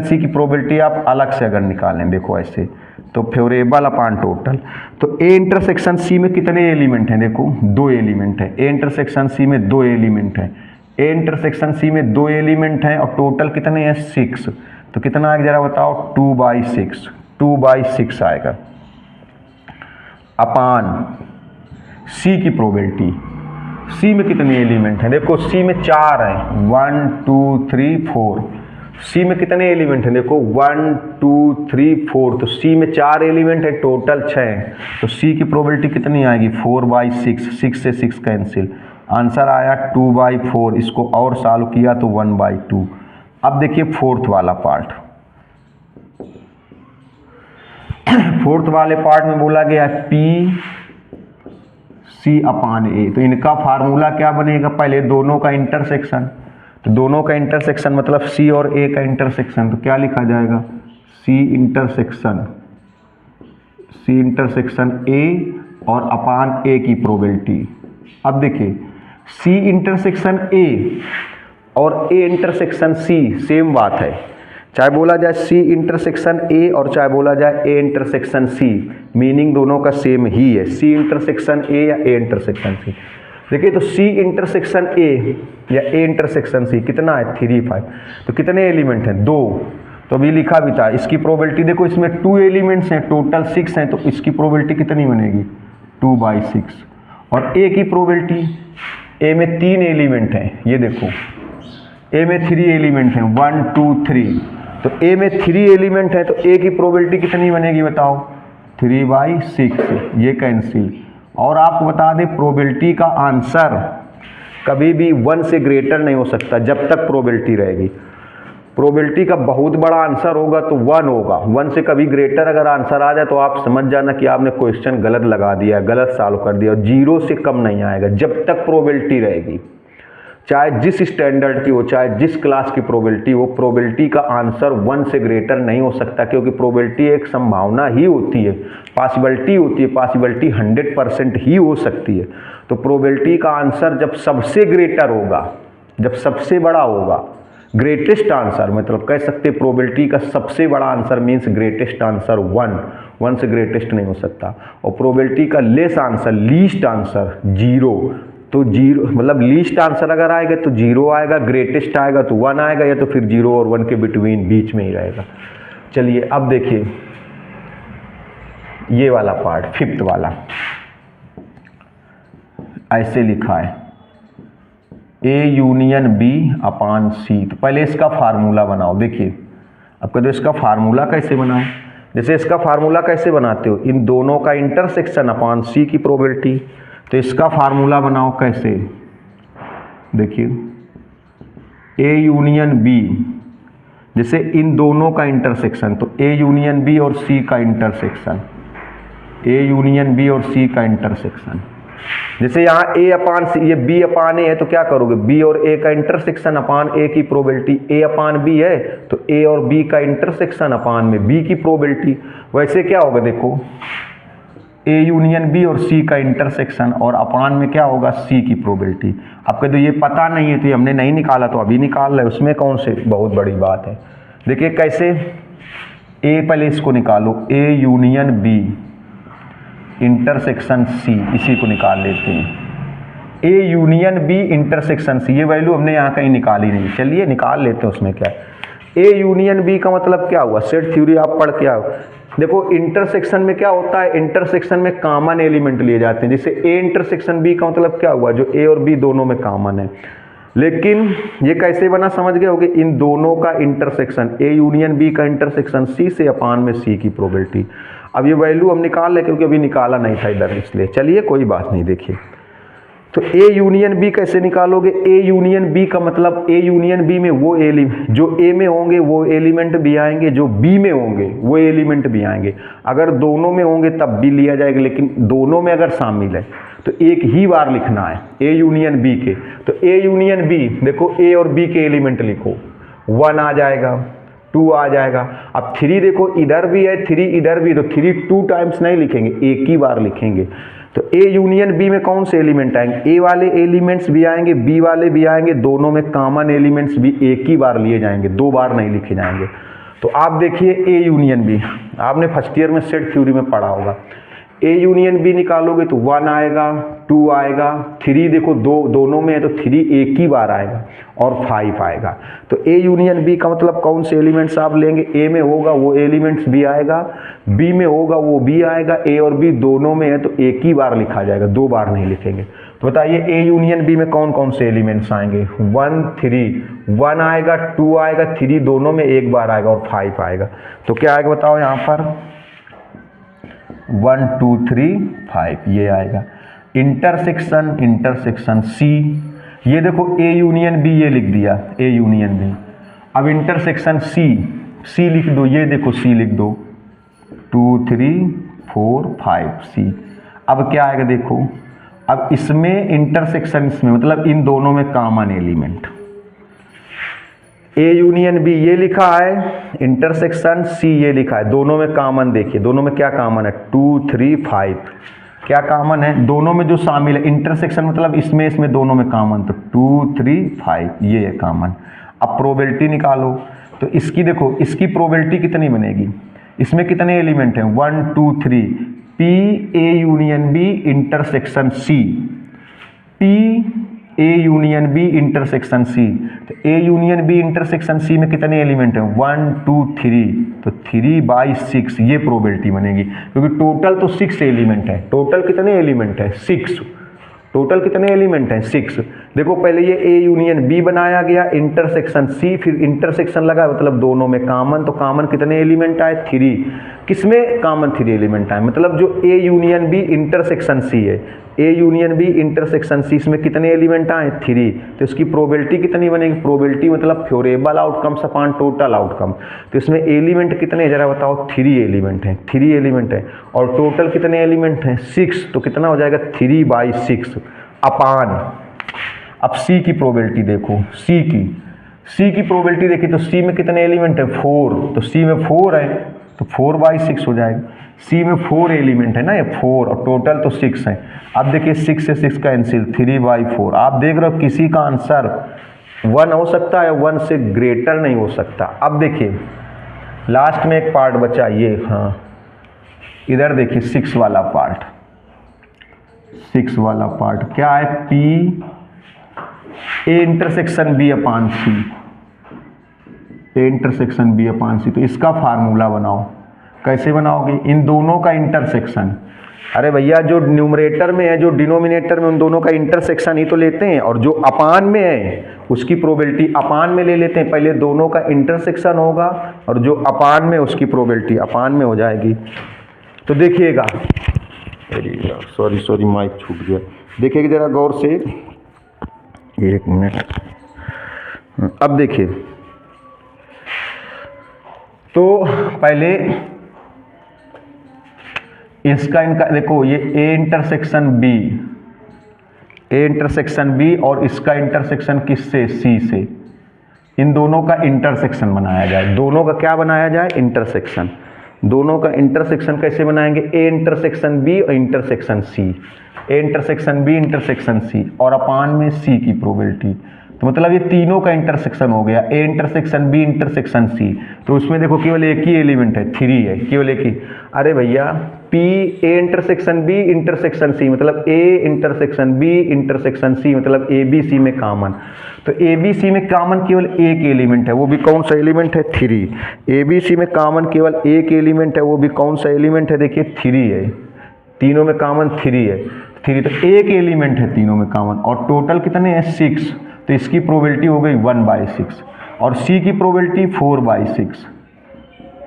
सी की प्रोबेबिलिटी आप अलग से अगर निकालें, देखो ऐसे, तो फेवरेबल अपान टोटल। तो ए इंटरसेक्शन सी में कितने एलिमेंट हैं, देखो 2 एलिमेंट हैं, ए इंटरसेक्शन सी में 2 एलिमेंट हैं, ए इंटरसेक्शन सी में 2 एलिमेंट हैं और टोटल कितने हैं 6, तो कितना आएगा जरा बताओ 2/6 आएगा। अपान सी की प्रोबेबिलिटी, सी में कितने एलिमेंट हैं, देखो सी में 4 हैं, 1 2 3 4। सी में कितने एलिमेंट हैं, देखो 1 2 3 4, तो सी में 4 एलिमेंट है, टोटल 6 हैं, तो सी की प्रोबेबिलिटी कितनी आएगी 4/6, 6 से 6 कैंसिल, आंसर आया 2/4। इसको और सॉल्व किया तो 1/2। अब देखिए फोर्थ वाला पार्ट, फोर्थ वाले पार्ट में बोला गया PC/A। तो इनका फार्मूला क्या बनेगा, पहले दोनों का इंटरसेक्शन, तो दोनों का इंटरसेक्शन मतलब C और A का इंटरसेक्शन, तो क्या लिखा जाएगा C इंटरसेक्शन A और अपान A की प्रोबेबिलिटी। अब देखिए C इंटरसेक्शन A और A इंटरसेक्शन C सेम बात है, चाहे बोला जाए C इंटरसेक्शन A और चाहे बोला जाए A इंटरसेक्शन C, मीनिंग दोनों का सेम ही है, C इंटरसेक्शन A या A इंटरसेक्शन C। देखिए तो C इंटरसेक्शन A या A इंटरसेक्शन C कितना है 3 5, तो कितने एलिमेंट हैं 2, तो अभी लिखा भी था। इसकी प्रोबेबिलिटी देखो, इसमें 2 एलिमेंट्स हैं, टोटल 6 हैं, तो इसकी प्रोबेबिलिटी कितनी बनेगी 2/6। और A की प्रोबेबिलिटी, A में 3 एलिमेंट हैं, ये देखो A में 3 एलिमेंट हैं 1 2 3, तो A में 3 एलिमेंट है, तो A की प्रोबेबिलिटी कितनी बनेगी बताओ 3/6, ये कैंसिल। और आपको बता दें प्रोबेबिलिटी का आंसर कभी भी 1 से ग्रेटर नहीं हो सकता जब तक प्रोबेबिलिटी रहेगी। प्रोबेबिलिटी का बहुत बड़ा आंसर होगा तो 1 होगा, 1 से कभी ग्रेटर अगर आंसर आ जाए तो आप समझ जाना कि आपने क्वेश्चन गलत लगा दिया, गलत सॉल्व कर दिया। और 0 से कम नहीं आएगा जब तक प्रोबेबिलिटी रहेगी, चाहे जिस स्टैंडर्ड की हो, चाहे जिस क्लास की प्रोबेबिलिटी हो, प्रोबेबिलिटी का आंसर 1 से ग्रेटर नहीं हो सकता, क्योंकि प्रोबेबिलिटी एक संभावना ही होती है, पॉसिबिलिटी होती है, पॉसिबिलिटी 100% ही हो सकती है। तो प्रोबेबिलिटी का आंसर जब सबसे ग्रेटर होगा, जब सबसे बड़ा होगा, ग्रेटेस्ट आंसर मतलब कह सकते प्रोबेबिलिटी का सबसे बड़ा आंसर मीन्स ग्रेटेस्ट आंसर 1 से ग्रेटेस्ट नहीं हो सकता। और प्रोबेबिलिटी का लेस आंसर, लीस्ट आंसर 0, तो 0 मतलब लीस्ट आंसर अगर आएगा तो 0 आएगा, ग्रेटेस्ट आएगा तो 1 आएगा, या तो फिर 0 और 1 के बिटवीन बीच में ही रहेगा। चलिए अब देखिए ये वाला पार्ट, फिफ्थ वाला, ऐसे लिखा है A/B/C। तो पहले इसका फार्मूला बनाओ। देखिए अब कहते इसका फार्मूला कैसे बनाओ, जैसे इसका फार्मूला कैसे बनाते हो, इन दोनों का इंटरसेक्शन अपान C की प्रोबेबिलिटी। तो इसका फार्मूला बनाओ कैसे, देखिए A/B, जैसे इन दोनों का इंटरसेक्शन, तो A/B और C का इंटरसेक्शन, A/B और C का इंटरसेक्शन, जैसे यहाँ ए अपान सी, ये बी अपान ए है तो क्या करोगे, बी और ए का इंटरसेक्शन अपान ए की प्रोबेबिलिटी, ए अपान बी है तो ए और बी का इंटरसेक्शन अपान में बी की प्रोबेबिलिटी। वैसे क्या होगा देखो, ए यूनियन बी और सी का इंटरसेक्शन और अपान में क्या होगा, सी की प्रोबेबिलिटी। आपके तो ये पता नहीं है तो ये हमने नहीं निकाला तो अभी निकाल रहे, उसमें कौन से बहुत बड़ी बात है। देखिए कैसे, ए पहले इसको निकालो, A union B intersection C, इसी को निकाल लेते हैं। A union B intersection C, ये वैल्यू हमने यहाँ कहीं निकाली नहीं, चलिए निकाल लेते हैं, उसमें क्या है। ए यूनियन बी का मतलब क्या हुआ, सेट थ्योरी आप पढ़ के आओ। देखो इंटरसेक्शन में क्या होता है, इंटरसेक्शन में कॉमन एलिमेंट लिए जाते हैं। जैसे ए इंटरसेक्शन बी का मतलब क्या हुआ, जो ए और बी दोनों में कॉमन है। लेकिन ये कैसे बना समझ गए होगे, इन दोनों का इंटरसेक्शन, ए यूनियन बी का इंटरसेक्शन सी से अपान में सी की प्रोबेबिलिटी। अब ये वैल्यू हम निकाल लें क्योंकि अभी निकाला नहीं था इधर, इसलिए चलिए कोई बात नहीं। देखिए तो ए यूनियन बी कैसे निकालोगे, ए यूनियन बी का मतलब ए यूनियन बी में वो एलिमेंट जो ए में होंगे वो एलिमेंट भी आएंगे, जो बी में होंगे वो एलिमेंट भी आएंगे। अगर दोनों में होंगे तब भी लिया जाएगा, लेकिन दोनों में अगर शामिल है तो एक ही बार लिखना है ए यूनियन बी के। तो ए यूनियन बी, देखो ए और बी के एलिमेंट लिखो, 1 आ जाएगा, 2 आ जाएगा। अब 3 देखो इधर भी है, 3 इधर भी, तो 3 2 टाइम्स नहीं लिखेंगे, एक ही बार लिखेंगे। तो ए यूनियन बी में कौन से एलिमेंट आएंगे, ए वाले एलिमेंट्स भी आएंगे, बी वाले भी आएंगे, दोनों में कॉमन एलिमेंट्स भी एक ही बार लिए जाएंगे, 2 बार नहीं लिखे जाएंगे। तो आप देखिए ए यूनियन बी, आपने फर्स्ट ईयर में सेट थ्योरी में पढ़ा होगा, ए यूनियन बी निकालोगे तो 1 आएगा, 2 आएगा, 3 देखो दोनों में है तो 3 एक ही बार आएगा और 5 आएगा। तो ए यूनियन बी का मतलब कौन से एलिमेंट्स आप लेंगे, ए में होगा वो एलिमेंट्स भी आएगा, बी में होगा वो भी आएगा, ए और बी दोनों में है तो एक ही बार लिखा जाएगा, 2 बार नहीं लिखेंगे। तो बताइए ए यूनियन बी में कौन कौन से एलिमेंट्स आएंगे, 1 3, 1 आएगा, 2 आएगा, 3 दोनों में एक बार आएगा और 5 आएगा। तो क्या आएगा बताओ यहाँ पर, 1 2 3 5 ये आएगा। इंटरसेक्शन, इंटरसेक्शन सी, ये देखो ए यूनियन बी ये लिख दिया, ए यूनियन बी। अब इंटरसेक्शन सी, सी लिख दो, ये देखो सी लिख दो, 2 3 4 5 सी। अब क्या आएगा देखो, अब इसमें इंटरसेक्शन, इसमें मतलब इन दोनों में common element, A union B ये लिखा है, इंटरसेक्शन सी ये लिखा है, दोनों में कॉमन देखिए, दोनों में क्या कॉमन है, 2 3 5 क्या कॉमन है, दोनों में जो शामिल है, इंटरसेक्शन मतलब इसमें दोनों में कॉमन, तो 2 3 5 ये है कॉमन। अब प्रोबेबिलिटी निकालो, तो इसकी देखो, इसकी प्रोबेबिलिटी कितनी बनेगी, इसमें कितने एलिमेंट हैं, 1 2 3, P A union B intersection C, P A union B intersection C. तो A union B intersection C में कितने एलिमेंट हैं, 1 2 3, तो 3/6 ये प्रोबेबिलिटी बनेगी, क्योंकि टोटल तो 6 एलिमेंट है। टोटल कितने एलिमेंट है, 6। टोटल कितने एलिमेंट हैं, 6। देखो पहले ये ए यूनियन बी बनाया गया, इंटरसेक्शन सी, फिर इंटरसेक्शन लगा, मतलब दोनों में कॉमन, तो कॉमन कितने एलिमेंट आए, 3। किसमें कॉमन 3 एलिमेंट आए, मतलब जो A union B intersection C है, A union B intersection C, इसमें कितने एलिमेंट आए, 3। तो इसकी प्रोबेबिलिटी कितनी बनेगी, प्रोबेबिलिटी मतलब फ्योरेबल आउटकम्स अपॉन टोटल आउटकम। तो इसमें एलिमेंट कितने जरा बताओ, 3 एलिमेंट हैं, 3 एलिमेंट है, और टोटल कितने एलिमेंट हैं, 6। तो कितना हो जाएगा, 3/6 अपान। अब सी की प्रोबेबिलिटी देखो, सी की प्रोबेबिलिटी देखिए, तो सी में कितने एलिमेंट है, 4। तो सी में 4 है तो 4/6 हो जाएगा। सी में 4 एलिमेंट है ना, ये 4, और टोटल तो 6 है। अब देखिए 6 से 6 कैंसिल, 3/4। आप देख रहे हो किसी का आंसर 1 हो सकता है, 1 से ग्रेटर नहीं हो सकता। अब देखिए लास्ट में एक पार्ट बचा ये, हाँ इधर देखिए 6 वाला पार्ट, 6 वाला पार्ट क्या है, P A intersection B upon C, A intersection B upon C. तो इसका फार्मूला बनाओ, कैसे बनाओगे, इन दोनों का इंटरसेक्शन, अरे भैया जो न्यूमरेटर में है जो डिनोमिनेटर में, उन दोनों का इंटरसेक्शन ही तो लेते हैं, और जो अपान में है उसकी प्रोबेबिलिटी अपान में ले लेते हैं। पहले दोनों का इंटरसेक्शन होगा और जो अपान में उसकी प्रोबेबिलिटी अपान में हो जाएगी। तो देखिएगा, सॉरी माइक छूट गया, देखिएगा जरा गौर से, 1 मिनट। अब देखिए, तो पहले इसका इनका देखो, ये A intersection B, A intersection B और इसका इंटरसेक्शन किससे, सी से, इन दोनों का इंटरसेक्शन बनाया जाए। दोनों का क्या बनाया जाए, इंटरसेक्शन। दोनों का इंटरसेक्शन कैसे बनाएंगे, ए इंटरसेक्शन बी और intersection C, A intersection B intersection C और अपान में सी की प्रोबेबिलिटी। तो मतलब ये तीनों का इंटरसेक्शन हो गया, A intersection B intersection C. तो उसमें देखो केवल एक ही एलिमेंट है, 3 है, केवल एक ही। अरे भैया P A intersection B intersection C मतलब A intersection B intersection C मतलब ए बी सी में कॉमन। तो ए बी सी में कॉमन केवल एक एलिमेंट है, वो भी कौन सा एलिमेंट है, 3। ए बी सी में कॉमन केवल एक एलिमेंट है, वो भी कौन सा एलिमेंट है, देखिए 3 है। तीनों में कॉमन 3 है, 3 तो एक एलिमेंट है तीनों में कॉमन और टोटल कितने हैं, 6। तो इसकी प्रोबेबिलिटी हो गई 1/6 और सी की प्रोबेबिलिटी 4/6।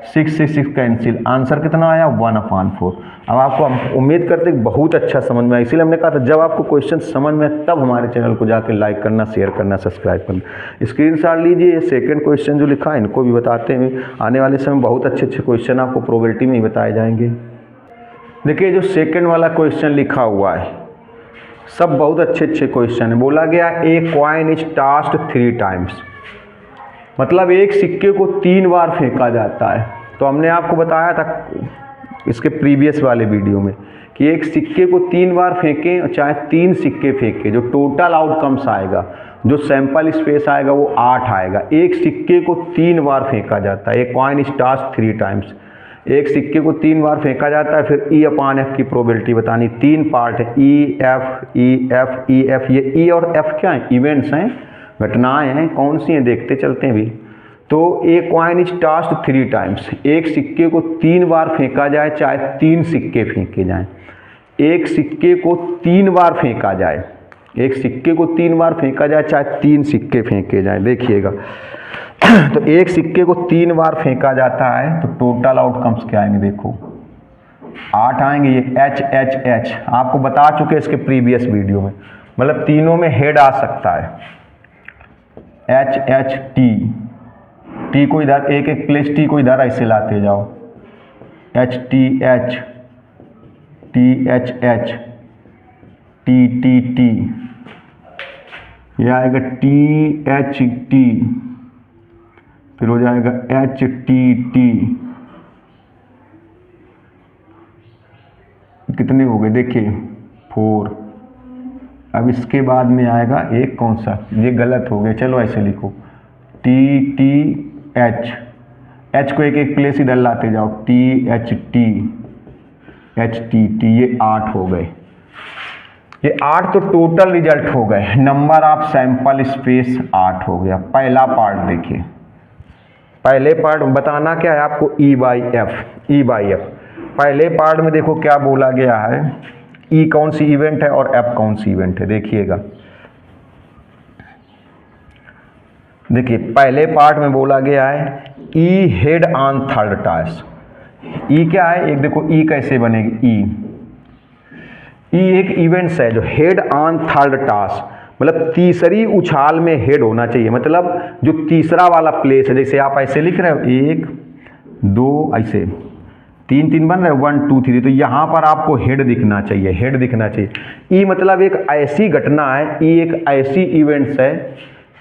6 से 6 कैंसिल, आंसर कितना आया, 1/4। अब आपको हम उम्मीद करते हैं बहुत अच्छा समझ में आया, इसीलिए हमने कहा था जब आपको क्वेश्चन समझ में तब हमारे चैनल को जाकर लाइक करना, शेयर करना, सब्सक्राइब करना। स्क्रीनशॉट लीजिए, ये सेकंड क्वेश्चन जो लिखा है इनको भी बताते हैं। आने वाले समय बहुत अच्छे अच्छे क्वेश्चन आपको प्रोबेबिलिटी में ही बताए जाएंगे। देखिए जो सेकेंड वाला क्वेश्चन लिखा हुआ है सब बहुत अच्छे अच्छे क्वेश्चन है। बोला गया a coin is tossed 3 times, मतलब एक सिक्के को 3 बार फेंका जाता है। तो हमने आपको बताया था इसके प्रीवियस वाले वीडियो में कि एक सिक्के को 3 बार फेंकें, चाहे 3 सिक्के फेंकें, जो टोटल आउटकम्स आएगा, जो सैंपल स्पेस आएगा वो 8 आएगा। एक सिक्के को 3 बार फेंका जाता है, a coin is tossed 3 times, एक सिक्के को 3 बार फेंका जाता है। फिर E/F की प्रोबेबिलिटी बतानी, 3 पार्ट है, E F E F E F। ये E और F क्या है, इवेंट्स हैं, घटनाएं हैं, कौन सी हैं देखते चलते हैं भी। तो a coin is tossed 3 times, एक सिक्के को 3 बार फेंका जाए, चाहे 3 सिक्के फेंके जाएं। एक सिक्के को 3 बार फेंका जाए, एक सिक्के को 3 बार फेंका जाए, चाहे 3 सिक्के फेंके जाएं। देखिएगा तो एक सिक्के को 3 बार फेंका जाता है तो टोटल आउटकम्स क्या आएंगे, देखो 8 आएंगे। ये H H H आपको बता चुके इसके प्रीवियस वीडियो में, मतलब तीनों में हेड आ सकता है। H H T, T को इधर एक एक प्लेस, T को इधर ऐसे लाते जाओ, H T H T H H T T T, यह आएगा T H T, फिर हो जाएगा H T T। कितने हो गए देखिए 4। अब इसके बाद में आएगा एक कौन सा, ये गलत हो गया, चलो ऐसे लिखो T T H, H को एक एक प्लेस इधर लाते जाओ, T H T H T T, ये 8 हो गए। ये 8 तो टोटल रिजल्ट हो गए, नंबर ऑफ सैंपल स्पेस 8 हो गया। पहला पार्ट देखिए, पहले पार्ट बताना क्या है आपको, E/F। पहले पार्ट में देखो क्या बोला गया है, E कौन सी इवेंट है और F कौन सी इवेंट है। देखिएगा, देखिए पहले पार्ट में बोला गया है E head on third task. E क्या है, एक देखो E कैसे बनेगी, E एक इवेंट्स है जो हेड ऑन थर्ड टास्क, मतलब तीसरी उछाल में हेड होना चाहिए, मतलब जो तीसरा वाला प्लेस है। जैसे आप ऐसे लिख रहे हो 1 2 ऐसे 3 3 बन रहे 1 2 3, तो यहाँ पर आपको हेड दिखना चाहिए, हेड दिखना चाहिए। ई मतलब एक ऐसी घटना है, ई एक ऐसी इवेंट्स है,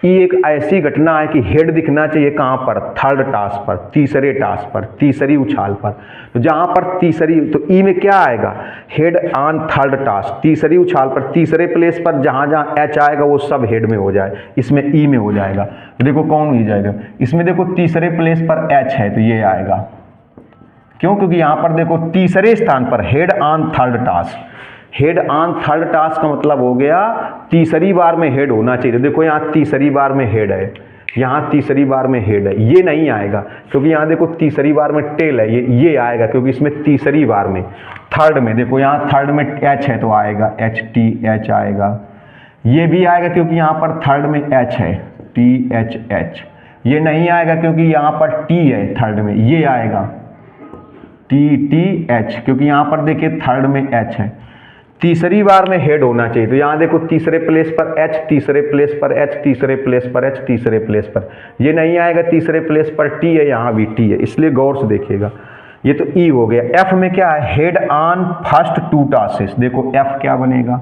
ई एक ऐसी घटना है कि हेड दिखना चाहिए कहाँ पर, थर्ड टास्क पर, तीसरे टास्क पर, तीसरी उछाल पर। तो जहाँ पर तीसरी, तो ई में क्या आएगा, हेड ऑन थर्ड टास्क, तीसरी उछाल पर, तीसरे प्लेस पर जहाँ जहाँ एच आएगा वो सब हेड में हो जाए, इसमें ई में हो जाएगा। तो देखो कौन हो जाएगा, इसमें देखो तीसरे प्लेस पर एच है तो ये आएगा, क्यों, क्योंकि यहाँ पर देखो तीसरे स्थान पर head on third task, head on third task का मतलब हो गया तीसरी बार में हेड होना चाहिए। देखो यहाँ तीसरी बार में हेड है, यहाँ तीसरी बार में हेड है, ये नहीं आएगा क्योंकि यहाँ देखो तीसरी बार में टेल है, ये आएगा क्योंकि इसमें तीसरी बार में, थर्ड में देखो यहाँ थर्ड में एच है तो आएगा एच टी एच आएगा। ये भी आएगा क्योंकि यहाँ पर थर्ड में एच है, टी एच एच। ये नहीं आएगा क्योंकि यहाँ पर टी है थर्ड में, ये आएगा टी टी एच, क्योंकि यहाँ पर देखिए थर्ड में एच है। तीसरी बार में हेड होना चाहिए, तो यहाँ देखो तीसरे प्लेस पर एच, तीसरे प्लेस पर एच, तीसरे प्लेस पर एच, तीसरे प्लेस पर, ये नहीं आएगा, तीसरे प्लेस पर टी है, यहाँ भी टी है, इसलिए गौर से देखिएगा। ये तो ई हो गया। एफ में क्या है, हेड ऑन फर्स्ट 2 टास्क। देखो एफ क्या बनेगा,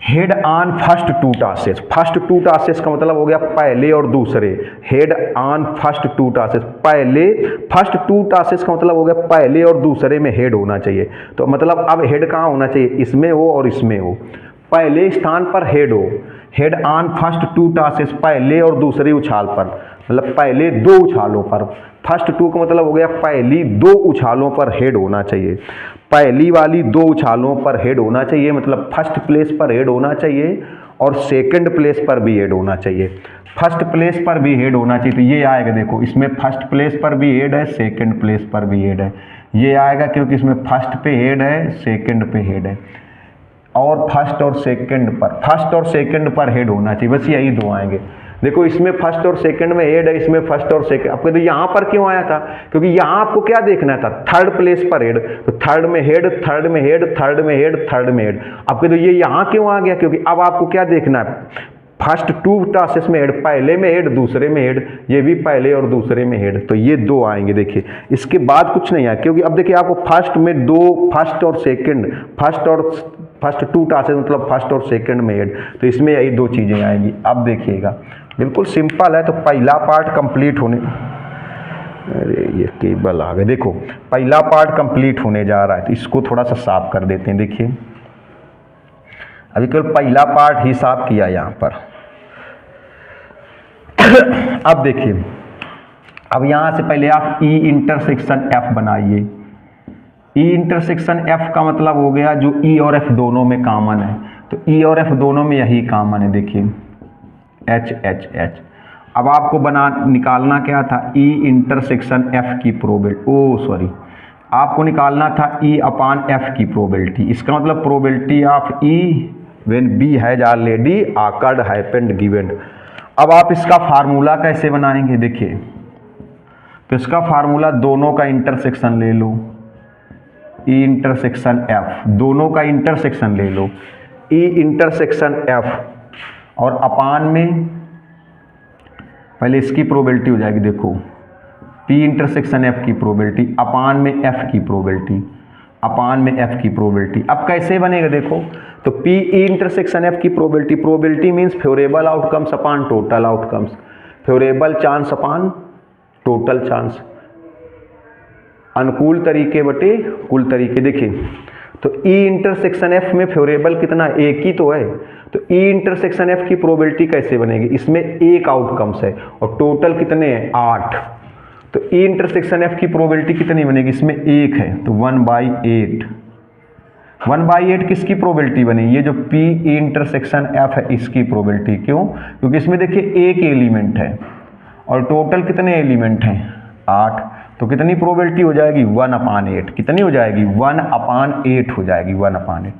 head on first two task. First two task का मतलब हो गया पहले और दूसरे। Head on first two task, पहले फर्स्ट टू टास्क का मतलब हो गया पहले और दूसरे में हेड होना चाहिए। तो मतलब अब हेड कहाँ होना चाहिए, इसमें हो और इसमें हो। पहले स्थान पर हेड हो, head on first two task, पहले और दूसरे उछाल पर, मतलब पहले दो उछालों पर। फर्स्ट टू का मतलब हो गया पहली दो उछालों पर हेड होना चाहिए। पहली वाली दो उछालों पर हेड होना चाहिए, मतलब फर्स्ट प्लेस पर हेड होना चाहिए और सेकंड प्लेस पर भी हेड होना चाहिए। फर्स्ट प्लेस पर भी हेड होना चाहिए, तो ये आएगा, देखो इसमें फर्स्ट प्लेस पर भी हेड है, सेकंड प्लेस पर भी हेड है, ये आएगा क्योंकि इसमें फर्स्ट पे हेड है, सेकंड पे हेड है, और फर्स्ट और सेकंड पर हेड होना चाहिए। बस यही दो आएंगे। देखो इसमें फर्स्ट और सेकंड में हेड है, इसमें फर्स्ट और सेकंड। आपको तो यहाँ पर क्यों आया था, क्योंकि यहाँ आपको क्या देखना था, थर्ड प्लेस पर हेड, तो थर्ड में हेड, थर्ड में हेड, थर्ड में हेड, थर्ड में हेड। आपको तो ये यहाँ क्यों आ गया, क्योंकि अब आपको क्या देखना है, फर्स्ट टू टास्क में हेड, पहले में हेड, दूसरे में हेड, ये भी पहले और दूसरे में हेड, तो ये दो आएंगे। देखिए इसके बाद कुछ नहीं आया, क्योंकि अब देखिए आपको फर्स्ट में दो, फर्स्ट और सेकंड, फर्स्ट टू टास्क मतलब फर्स्ट और सेकंड में हेड, तो इसमें यही दो चीजें आएंगी। अब देखिएगा बिल्कुल सिंपल है। तो पहला पार्ट कंप्लीट होने, अरे ये केबल आ गए, देखो पहला पार्ट कंप्लीट होने जा रहा है, तो इसको थोड़ा सा साफ कर देते हैं। देखिए अभी केवल पहला पार्ट ही साफ किया यहाँ पर। अब देखिए, अब यहाँ से पहले आप ई इंटरसेक्शन एफ बनाइए। ई इंटरसेक्शन एफ का मतलब हो गया जो ई और एफ दोनों में कॉमन है, तो ई और एफ दोनों में यही कॉमन है। देखिए एच एच एच। अब आपको निकालना क्या था, ई इंटरसेक्शन एफ की प्रोबेबिलिटी, आपको निकालना था ई अपान एफ की प्रोबेबिलिटी। इसका मतलब probability of E when B has already occurred happened given. अब आप इसका फार्मूला कैसे बनाएंगे, देखिए तो इसका फार्मूला दोनों का इंटरसेक्शन ले लो, ई इंटरसेक्शन एफ, दोनों का इंटरसेक्शन ले लो, ई इंटरसेक्शन एफ, और अपान में पहले इसकी प्रोबेबिलिटी हो जाएगी, देखो पी इंटरसेक्शन एफ की प्रोबेबिलिटी अपान में एफ की प्रोबेबिलिटी, अपान में एफ की प्रोबेबिलिटी। अब कैसे बनेगा, देखो तो पी ई इंटरसेक्शन एफ की प्रोबेबिलिटी मीन्स फेवरेबल आउटकम्स अपान टोटल आउटकम्स, फेवरेबल चांस अपान टोटल चांस, अनुकूल तरीके बटे कुल तरीके। देखिए तो ई इंटरसेक्शन एफ में फेवरेबल कितना, एक ही तो है, तो ई इंटरसेक्शन एफ की प्रोबेबिलिटी कैसे बनेगी, इसमें एक आउटकम्स है और टोटल कितने हैं, 8, तो ई इंटरसेक्शन एफ की प्रोबेबिलिटी कितनी बनेगी, इसमें एक है तो 1/8। 1/8 किसकी प्रोबेबिलिटी बनी, ये जो पी ई इंटरसेक्शन एफ है इसकी प्रोबेबिलिटी। क्यों, क्योंकि इसमें देखिए एक एलिमेंट है और टोटल कितने एलिमेंट हैं, 8, तो कितनी प्रोबेबिलिटी हो जाएगी, 1/8। कितनी हो जाएगी, 1/8 हो जाएगी, 1/8।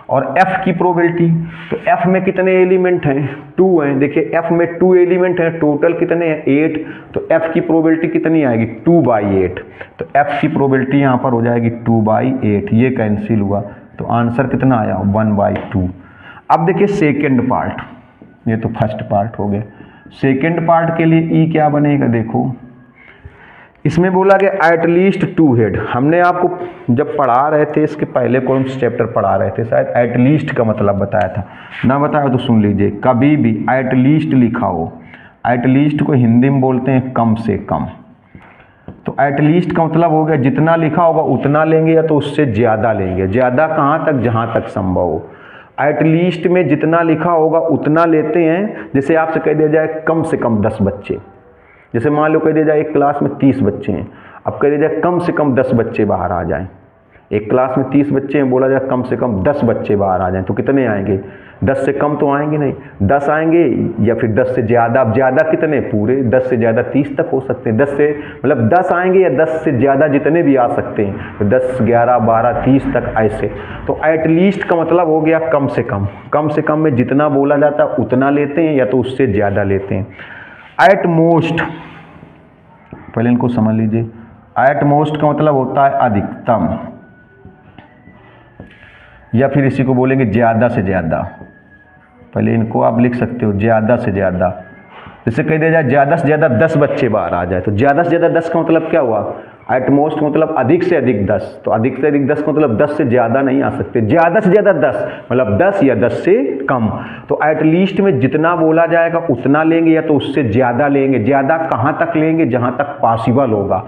और f की प्रोबेबिलिटी, तो f में कितने एलिमेंट हैं, 2 हैं। देखिए f में 2 एलिमेंट हैं, टोटल कितने हैं, 8, तो f की प्रोबेबिलिटी कितनी आएगी, 2/8। तो f की प्रोबेबिलिटी यहाँ पर हो जाएगी 2/8, ये कैंसिल हुआ, तो आंसर कितना आया, 1/2। अब देखिए सेकेंड पार्ट, ये तो फर्स्ट पार्ट हो गया। सेकेंड पार्ट के लिए ई क्या बनेगा, देखो इसमें बोला गया एटलीस्ट 2 हेड। हमने आपको जब पढ़ा रहे थे, इसके पहले कौन से चैप्टर पढ़ा रहे थे, शायद एटलीस्ट का मतलब बताया था, ना बताया तो सुन लीजिए। कभी भी एटलीस्ट लिखा हो, एटलीस्ट को हिंदी में बोलते हैं कम से कम, तो एटलीस्ट का मतलब हो गया जितना लिखा होगा उतना लेंगे या तो उससे ज़्यादा लेंगे। ज़्यादा कहाँ तक, जहाँ तक संभव हो। एटलीस्ट में जितना लिखा होगा उतना लेते हैं। जैसे आपसे कह दिया जाए कम से कम 10 बच्चे, जैसे मान लो कह दिया जाए एक क्लास में 30 बच्चे हैं, अब कह दिया जाए कम से कम 10 बच्चे बाहर आ जाएं। एक क्लास में 30 बच्चे हैं, बोला जाए कम से कम 10 बच्चे बाहर आ जाएं, तो कितने आएंगे, 10 से कम तो आएंगे नहीं, 10 आएंगे या फिर 10 से ज़्यादा। अब ज़्यादा कितने, पूरे 10 से ज़्यादा 30 तक हो सकते हैं। 10 से मतलब 10 आएंगे या 10 से ज़्यादा जितने भी आ सकते हैं, तो 10, 11, 12, 30 तक ऐसे। तो एटलीस्ट का मतलब हो गया कम से कम। कम से कम में जितना बोला जाता है उतना लेते हैं या तो उससे ज़्यादा लेते हैं। एट मोस्ट, पहले इनको समझ लीजिए। एट मोस्ट का मतलब होता है अधिकतम, या फिर इसी को बोलेंगे ज़्यादा से ज़्यादा। पहले इनको आप लिख सकते हो ज़्यादा से ज़्यादा। जैसे कह दिया जाए ज़्यादा से ज़्यादा 10 बच्चे बाहर आ जाए, तो ज़्यादा से ज़्यादा 10 का मतलब क्या हुआ, एट मोस्ट मतलब अधिक से अधिक 10, तो अधिक से अधिक 10 का मतलब 10 से ज़्यादा नहीं आ सकते। ज़्यादा से ज़्यादा 10 मतलब 10 या 10 से कम। तो एटलीस्ट में जितना बोला जाएगा उतना लेंगे या तो उससे ज़्यादा लेंगे। ज़्यादा कहाँ तक लेंगे? जहाँ तक पॉसिबल होगा।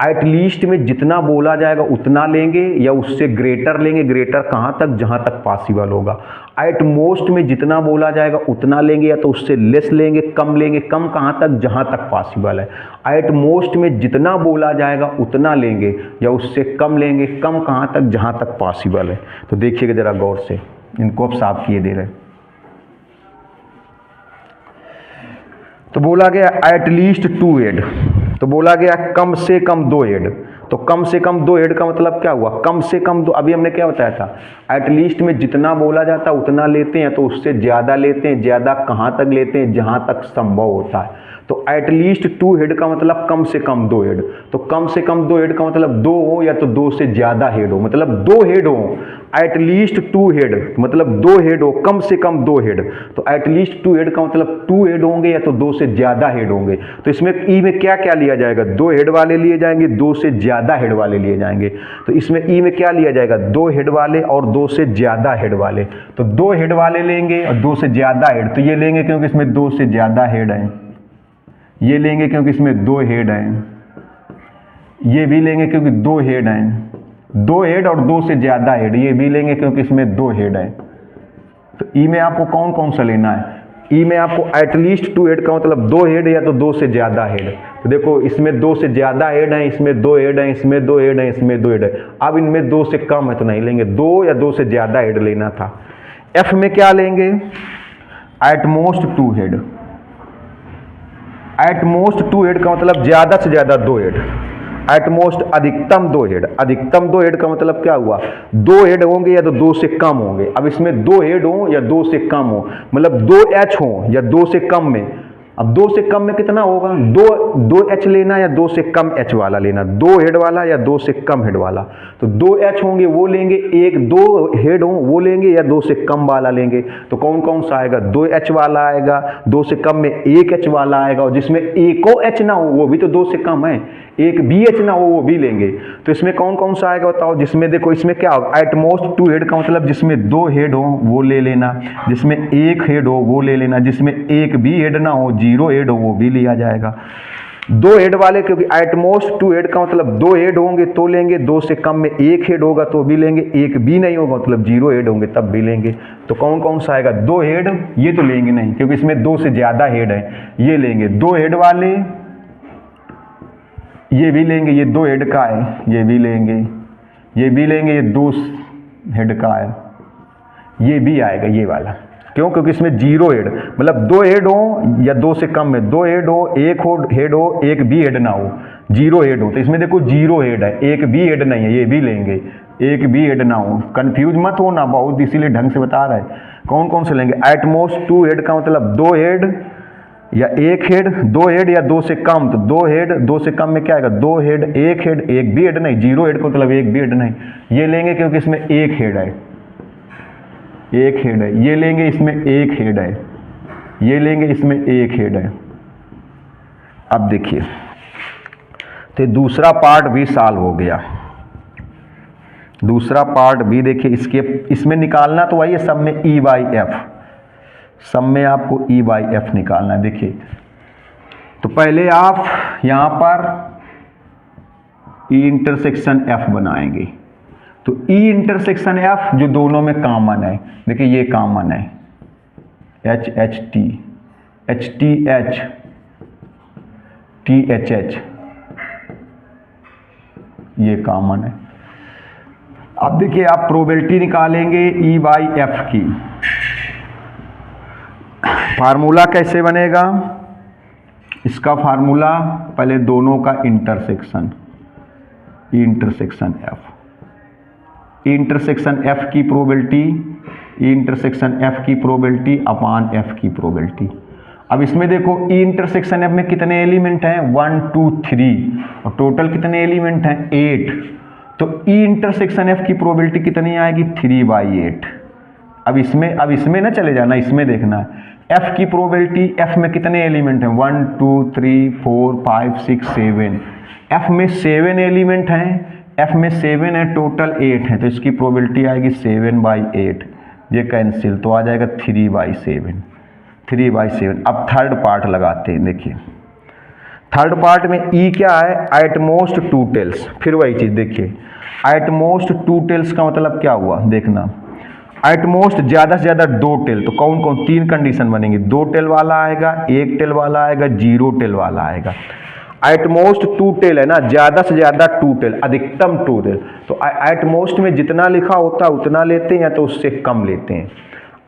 एटलीस्ट में जितना बोला जाएगा उतना लेंगे या उससे ग्रेटर लेंगे। ग्रेटर कहाँ तक? जहाँ तक पॉसिबल होगा। एट मोस्ट में जितना बोला जाएगा उतना लेंगे या तो उससे लेस लेंगे, कम लेंगे। कम कहाँ तक? जहाँ तक पॉसिबल है। एट मोस्ट में जितना बोला जाएगा उतना लेंगे या उससे कम लेंगे। कम कहाँ तक? जहाँ तक पॉसिबल है। तो देखिएगा ज़रा गौर से, इनको अब साफ किए दे रहे। तो बोला गया एटलीस्ट 2 हेड, तो बोला गया कम से कम 2 हेड। तो कम से कम 2 हेड का मतलब क्या हुआ? कम से कम 2, अभी हमने क्या बताया था? एटलीस्ट में जितना बोला जाता है उतना लेते हैं, तो उससे ज़्यादा लेते हैं। ज़्यादा कहाँ तक लेते हैं? जहाँ तक संभव होता है। तो एटलीस्ट 2 हेड का मतलब कम से कम 2 हेड। तो कम से कम 2 हेड का मतलब 2 हो या तो 2 से ज़्यादा हेड हो, मतलब 2 हेड हो। एटलीस्ट 2 हेड मतलब 2 हेड हो, कम से कम 2 हेड। तो एटलीस्ट 2 हेड का मतलब 2 हेड होंगे या तो 2 से ज़्यादा हेड होंगे। तो इसमें ई में क्या क्या लिया जाएगा? 2 हेड वाले लिए जाएंगे, 2 से ज़्यादा हेड वाले लिए जाएंगे। तो इसमें ई में क्या लिया जाएगा? 2 हेड वाले और 2 से ज़्यादा हेड वाले। तो 2 हेड वाले लेंगे और 2 से ज़्यादा हेड। तो ये लेंगे क्योंकि इसमें 2 से ज़्यादा हेड हैं। ये लेंगे क्योंकि इसमें 2 हेड हैं। ये भी लेंगे क्योंकि 2 हेड हैं। 2 हेड और 2 से ज़्यादा हेड, ये भी लेंगे क्योंकि इसमें 2 हेड है। तो ई में आपको कौन कौन सा लेना है? ई में आपको एटलीस्ट 2 हेड का मतलब 2 हेड या तो 2 से ज़्यादा हेड। तो देखो इसमें 2 से ज़्यादा हेड है, इसमें 2 हेड है, इसमें 2 हेड है, इसमें 2 हेड है। अब इनमें 2 से कम है तो नहीं लेंगे, 2 या 2 से ज़्यादा हेड लेना था। एफ में क्या लेंगे? At most 2 head. At most 2 head का मतलब ज़्यादा से ज़्यादा 2 हेड। एट मोस्ट अधिकतम 2 हेड। अधिकतम 2 हेड का मतलब क्या हुआ? 2 हेड होंगे या तो 2 से कम होंगे। अब इसमें 2 हेड हो या 2 से कम हो, मतलब 2 एच हो या 2 से कम में। अब 2 से कम में कितना होगा? 2 एच लेना या 2 से कम एच वाला लेना। 2 हेड वाला या 2 से कम हेड वाला। तो 2 एच होंगे वो लेंगे, 2 हेड हो वो लेंगे या 2 से कम वाला लेंगे। तो कौन कौन सा आएगा? 2 एच वाला आएगा, 2 से कम में 1 एच वाला आएगा, और जिसमें एको एच ना हो वो भी तो 2 से कम है, 1 भी एच ना हो वो भी लेंगे। तो इसमें कौन कौन सा आएगा बताओ? जिसमें देखो इसमें क्या होगा? एट मोस्ट 2 हेड का मतलब जिसमें 2 हेड हो वो ले लेना, जिसमें 1 हेड हो वो ले लेना, जिसमें 1 भी हेड ना हो, 0 हेड हो वो भी लिया जाएगा। 2 हेड वाले क्योंकि एट मोस्ट 2 हेड का मतलब 2 हेड होंगे तो लेंगे, 2 से कम में 1 हेड होगा तो भी लेंगे, 1 भी नहीं होगा मतलब 0 हेड होंगे तब भी लेंगे। तो कौन कौन सा आएगा? 2 हेड ये तो लेंगे नहीं क्योंकि इसमें 2 से ज़्यादा हेड है, ये लेंगे। 2 हेड वाले ये भी लेंगे, ये 2 हेड का है, ये भी लेंगे, ये भी लेंगे, ये 2 हेड का है, ये भी आएगा ये वाला। क्यों? क्योंकि इसमें 0 हेड मतलब 2 हेड हो या 2 से कम में, 2 हेड हो, 1 हेड हो, 1 भी हेड ना हो, 0 हेड हो। तो इसमें देखो 0 हेड है, 1 भी हेड नहीं है, ये भी लेंगे, 1 भी हेड ना हो। कंफ्यूज मत हो ना बहुत, इसीलिए ढंग से बता रहा है। कौन कौन से लेंगे? एट मोस्ट 2 हेड का मतलब 2 हेड या 1 हेड, 2 हेड या 2 से कम। तो 2 हेड, 2 से कम में क्या आएगा? 2 हेड, 1 हेड, 1 भी हेड नहीं, 0 हेड का मतलब 1 भी हेड नहीं, ये लेंगे क्योंकि इसमें 1 हेड है, 1 हेड है। ये लेंगे इसमें 1 हेड है, ये लेंगे इसमें 1 हेड है। अब देखिए तो दूसरा पार्ट भी सॉल्व हो गया। दूसरा पार्ट भी देखिए, इसमें निकालना तो वही है, सब में ई बाई एफ, सब में आपको ई बाई एफ निकालना है। देखिए तो पहले आप यहाँ पर ई इंटरसेक्शन एफ बनाएंगे। तो ई इंटरसेक्शन एफ जो दोनों में कॉमन है, देखिए ये कॉमन है, H H T, H T H, T H H, ये कॉमन है। अब देखिए आप प्रोबेबिलिटी निकालेंगे ई बाई एफ की। फार्मूला कैसे बनेगा? इसका फार्मूला पहले दोनों का intersection, E intersection F, E intersection F की प्रोबेबिलिटी, ई इंटरसेक्शन एफ की प्रोबेबिलिटी अपान एफ की प्रोबेबिलिटी। अब इसमें देखो ई इंटरसेक्शन एफ में कितने एलिमेंट हैं? 1 2 3, और टोटल कितने एलिमेंट हैं? 8। तो ई इंटरसेक्शन एफ की प्रोबेबिलिटी कितनी आएगी? 3/8। अब इसमें ना चले जाना, इसमें देखना है एफ की प्रोबेबिलिटी। एफ में कितने एलिमेंट हैं? 1 2 3 4 5 6 7। एफ में 7 एलिमेंट हैं, एफ में 7 है, टोटल 8 है, तो इसकी प्रोबेबिलिटी आएगी 7/8। ये कैंसिल, तो आ जाएगा 3/7, 3/7। अब थर्ड पार्ट लगाते हैं। देखिए थर्ड पार्ट में ई क्या है, एटमोस्ट 2 टेल्स। फिर वही चीज़ देखिए, एटमोस्ट 2 टेल्स का मतलब क्या हुआ, देखना एटमोस्ट ज़्यादा से ज़्यादा 2 टेल, तो कौन कौन 3 कंडीशन बनेंगी, 2 टेल वाला आएगा, 1 टेल वाला आएगा, 0 टेल वाला आएगा। एटमोस्ट 2 टेल है ना, ज़्यादा से ज़्यादा 2 टेल, अधिकतम 2 टेल। तो एटमोस्ट में जितना लिखा होता है उतना लेते हैं या तो उससे कम लेते हैं।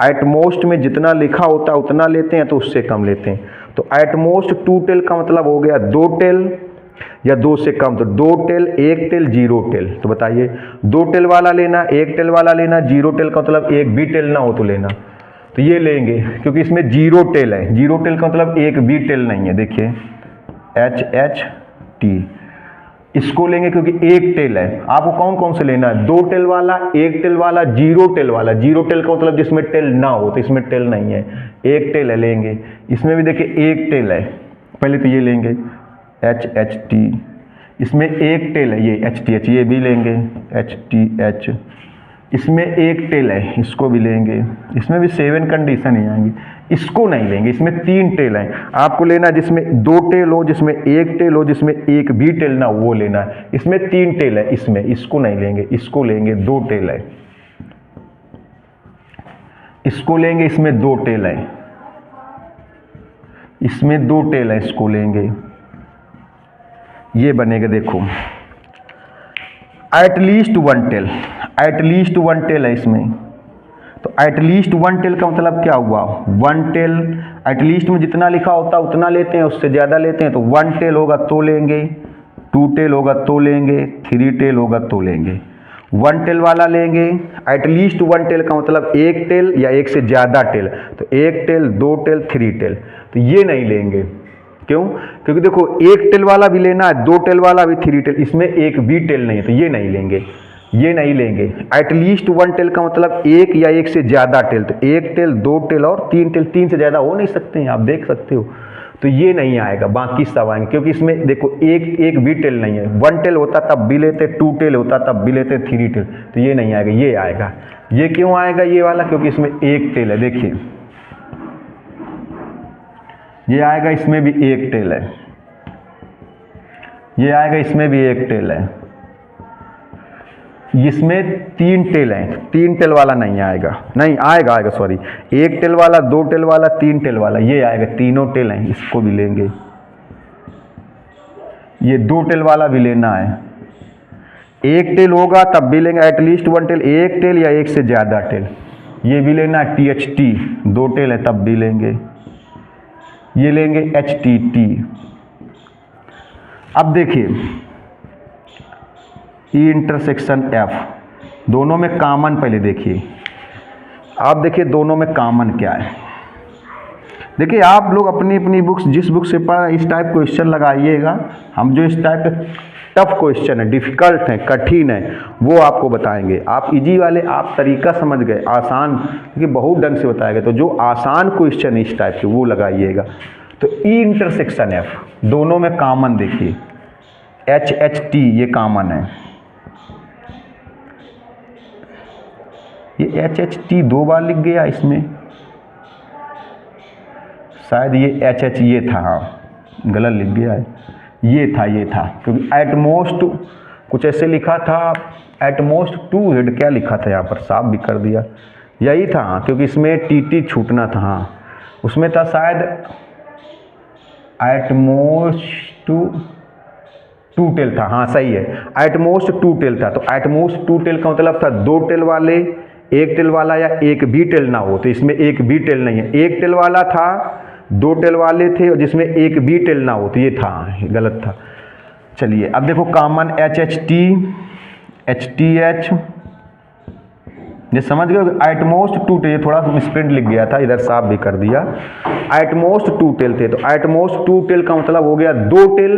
एटमोस्ट में जितना लिखा होता है उतना लेते हैं तो उससे कम लेते हैं। तो एटमोस्ट 2 टेल का मतलब हो गया 2 टेल या 2 से कम, तो 2 टेल, 1 टेल, 0 टेल। तो बताइए 2 टेल वाला लेना, 1 टेल वाला लेना, 0 टेल का मतलब एक भी टेल ना हो तो लेना। तो ये लेंगे क्योंकि इसमें 0 टेल है, 0 टेल का मतलब एक भी टेल नहीं है। देखिए HHT, इसको लेंगे क्योंकि 1 टेल है। आपको कौन कौन से लेना है, 2 टेल वाला, 1 टेल वाला, 0 टेल वाला। 0 टेल का मतलब जिसमें टेल ना हो, तो इसमें टेल नहीं है, 1 टेल है लेंगे। इसमें भी देखिए 1 टेल है, पहले तो ये लेंगे HHT, इसमें 1 टेल है, ये HTH, ये भी लेंगे HTH। इसमें 1 टेल है, इसको भी लेंगे। इसमें भी 7 कंडीशन ही आएंगी, इसको नहीं लेंगे। इसमें 3 टेल हैं, आपको लेना जिसमें 2 टेल हो, जिसमें 1 टेल हो, जिसमें एक भी टेल ना वो लेना है। इसमें 3 टेल है, इसमें इसको नहीं लेंगे, इसको लेंगे, 2 टेल है, इसको लेंगे, इसमें 2 टेल है, इसमें 2 टेल है, इसको लेंगे। ये बनेगा देखो एटलीस्ट 1 टेल, एटलीस्ट 1 टेल है इसमें। तो एटलीस्ट 1 टेल का मतलब क्या हुआ, 1 टेल, एटलीस्ट में जितना लिखा होता है उतना लेते हैं, उससे ज़्यादा लेते हैं। तो 1 टेल होगा तो लेंगे, 2 टेल होगा तो लेंगे, 3 टेल होगा तो लेंगे। 1 टेल वाला लेंगे, एटलीस्ट 1 टेल का मतलब 1 टेल या 1 से ज़्यादा टेल। तो 1 टेल, 2 टेल, 3 टेल। तो ये नहीं लेंगे, क्यों, क्योंकि देखो 1 टेल वाला भी लेना है, 2 टेल वाला भी, 3 टेल, इसमें एक भी टेल नहीं है, तो ये नहीं लेंगे, ये नहीं लेंगे। एटलीस्ट 1 टेल का मतलब 1 या 1 से ज़्यादा टेल। तो 1 टेल, 2 टेल और 3 टेल, 3 से ज़्यादा हो नहीं सकते हैं, आप देख सकते हो। तो ये नहीं आएगा, बाकी सब आएंगे, क्योंकि इसमें देखो एक भी टेल नहीं है। 1 टेल होता तब भी लेते, 2 टेल होता तब भी लेते, 3 टेल, तो ये नहीं आएगा, ये आएगा। ये क्यों आएगा ये वाला, क्योंकि इसमें 1 टेल है। देखिए ये आएगा, इसमें भी 1 टेल है, ये आएगा, इसमें भी 1 टेल है, इसमें 3 टेल है, 3 टेल वाला नहीं आएगा, नहीं आएगा, आएगा सॉरी, 1 टेल वाला, 2 टेल वाला, 3 टेल वाला, ये आएगा, तीनों टेल हैं, इसको भी लेंगे। ये 2 टेल वाला भी लेना है, 1 टेल होगा तब भी लेंगे, एटलीस्ट 1 टेल, 1 टेल या 1 से ज़्यादा टेल, ये भी लेना है। THT 2 टेल है तब भी लेंगे, ये लेंगे HTT। अब देखिए E इंटरसेक्शन F, दोनों में कॉमन पहले देखिए, आप देखिए दोनों में कॉमन क्या है। देखिए आप लोग अपनी अपनी बुक्स, जिस बुक से पढ़ा इस टाइप क्वेश्चन लगाइएगा, हम जो इस टाइप के टफ क्वेश्चन है, डिफ़िकल्ट है, कठिन है, वो आपको बताएंगे। आप इजी वाले आप तरीका समझ गए, आसान, क्योंकि बहुत ढंग से बताएगा, तो जो आसान क्वेश्चन है इस टाइप के वो लगाइएगा। तो E इंटरसेक्शन F, दोनों में कॉमन देखिए, HHT ये कॉमन है, ये HHT 2 बार लिख गया इसमें, शायद ये HH ये था, हाँ गलत लिख गया है, ये था, क्योंकि एटमोस्ट कुछ ऐसे लिखा था, एटमोस्ट 2 हेड क्या लिखा था यहाँ पर, साफ भी कर दिया, यही था हाँ, क्योंकि इसमें TT छूटना था, हाँ उसमें था शायद एटमोस्ट 2 टेल था, हाँ सही है, एटमोस्ट 2 टेल था। तो एटमोस्ट 2 टेल का मतलब था 2 टेल वाले, 1 टेल वाला या एक भी टेल ना हो, तो इसमें एक भी टेल नहीं है। 1 टेल वाला था, 2 टेल वाले थे, और जिसमें एक भी टेल ना हो, तो ये था, गलत था। चलिए अब देखो कॉमन HHT, HTH, ये समझ गए। एटमोस्ट 2 टेल, ये थोड़ा मिसप्रिंट लिख गया था, इधर साफ भी कर दिया। एटमोस्ट 2 टेल थे, तो एटमोस्ट 2 टेल का मतलब हो गया 2 टेल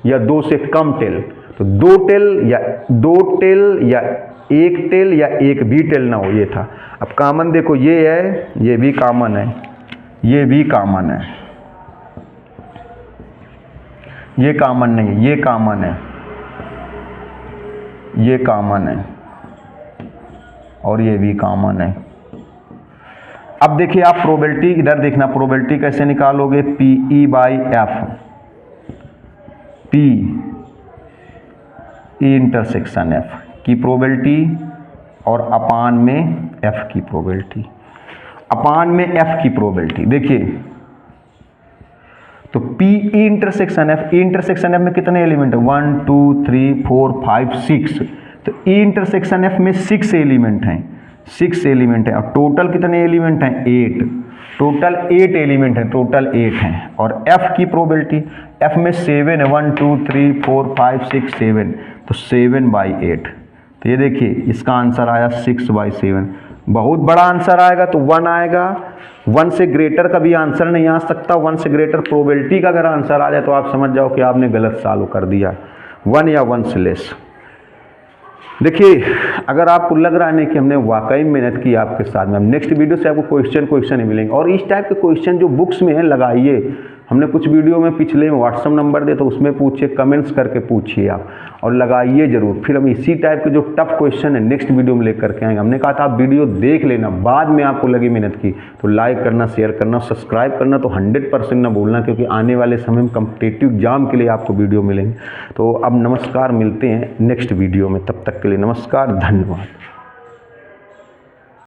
या 2 से कम टेल। तो 2 टेल या 1 टेल या एक भी टेल ना हो, ये था। अब कॉमन देखो ये है, ये भी कॉमन है, ये भी कॉमन है, ये कॉमन नहीं है, ये कॉमन है, ये कॉमन है, और ये भी कॉमन है, अब देखिए आप प्रोबेबिलिटी इधर देखना, प्रोबेबिलिटी कैसे निकालोगे, PE/F, P E intersection F की प्रोबेबिलिटी और अपान में F की प्रोबेबिलिटी, अपान में F की प्रोबेबिलिटी। देखिए तो PE intersection F, E intersection F में कितने एलिमेंट है, 1 2 3 4 5 6, तो E इंटरसेक्शन F में 6 एलिमेंट हैं, 6 एलिमेंट हैं और टोटल कितने एलिमेंट हैं, 8, टोटल 8 एलिमेंट हैं, टोटल 8 हैं। और F की प्रोबेबिलिटी, F में 7 है, 1 2 3 4 5 6 7, तो 7/8। तो ये देखिए इसका आंसर आया 6/7। बहुत बड़ा आंसर आएगा तो 1 आएगा, 1 से ग्रेटर का भी आंसर नहीं आ सकता, 1 से ग्रेटर प्रोबेबिलिटी का अगर आंसर आ जाए तो आप समझ जाओ कि आपने गलत सॉल्व कर दिया, 1 या 1 से लेस। देखिए अगर आपको लग रहा है कि हमने वाकई मेहनत की आपके साथ में, नेक्स्ट वीडियो से आपको क्वेश्चन ही मिलेंगे और इस टाइप के क्वेश्चन जो बुक्स में है लगाइए। हमने कुछ वीडियो में पिछले व्हाट्सअप नंबर दे तो उसमें पूछिए, कमेंट्स करके पूछिए आप और लगाइए जरूर। फिर हम इसी टाइप के जो टफ क्वेश्चन है नेक्स्ट वीडियो में लेकर के आएंगे। हमने कहा था आप वीडियो देख लेना, बाद में आपको लगी मेहनत की तो लाइक करना, शेयर करना, सब्सक्राइब करना तो 100% ना भूलना, क्योंकि आने वाले समय में कॉम्पिटिटिव एग्जाम के लिए आपको वीडियो मिलेंगे। तो अब नमस्कार, मिलते हैं नेक्स्ट वीडियो में, तब तक के लिए नमस्कार, धन्यवाद।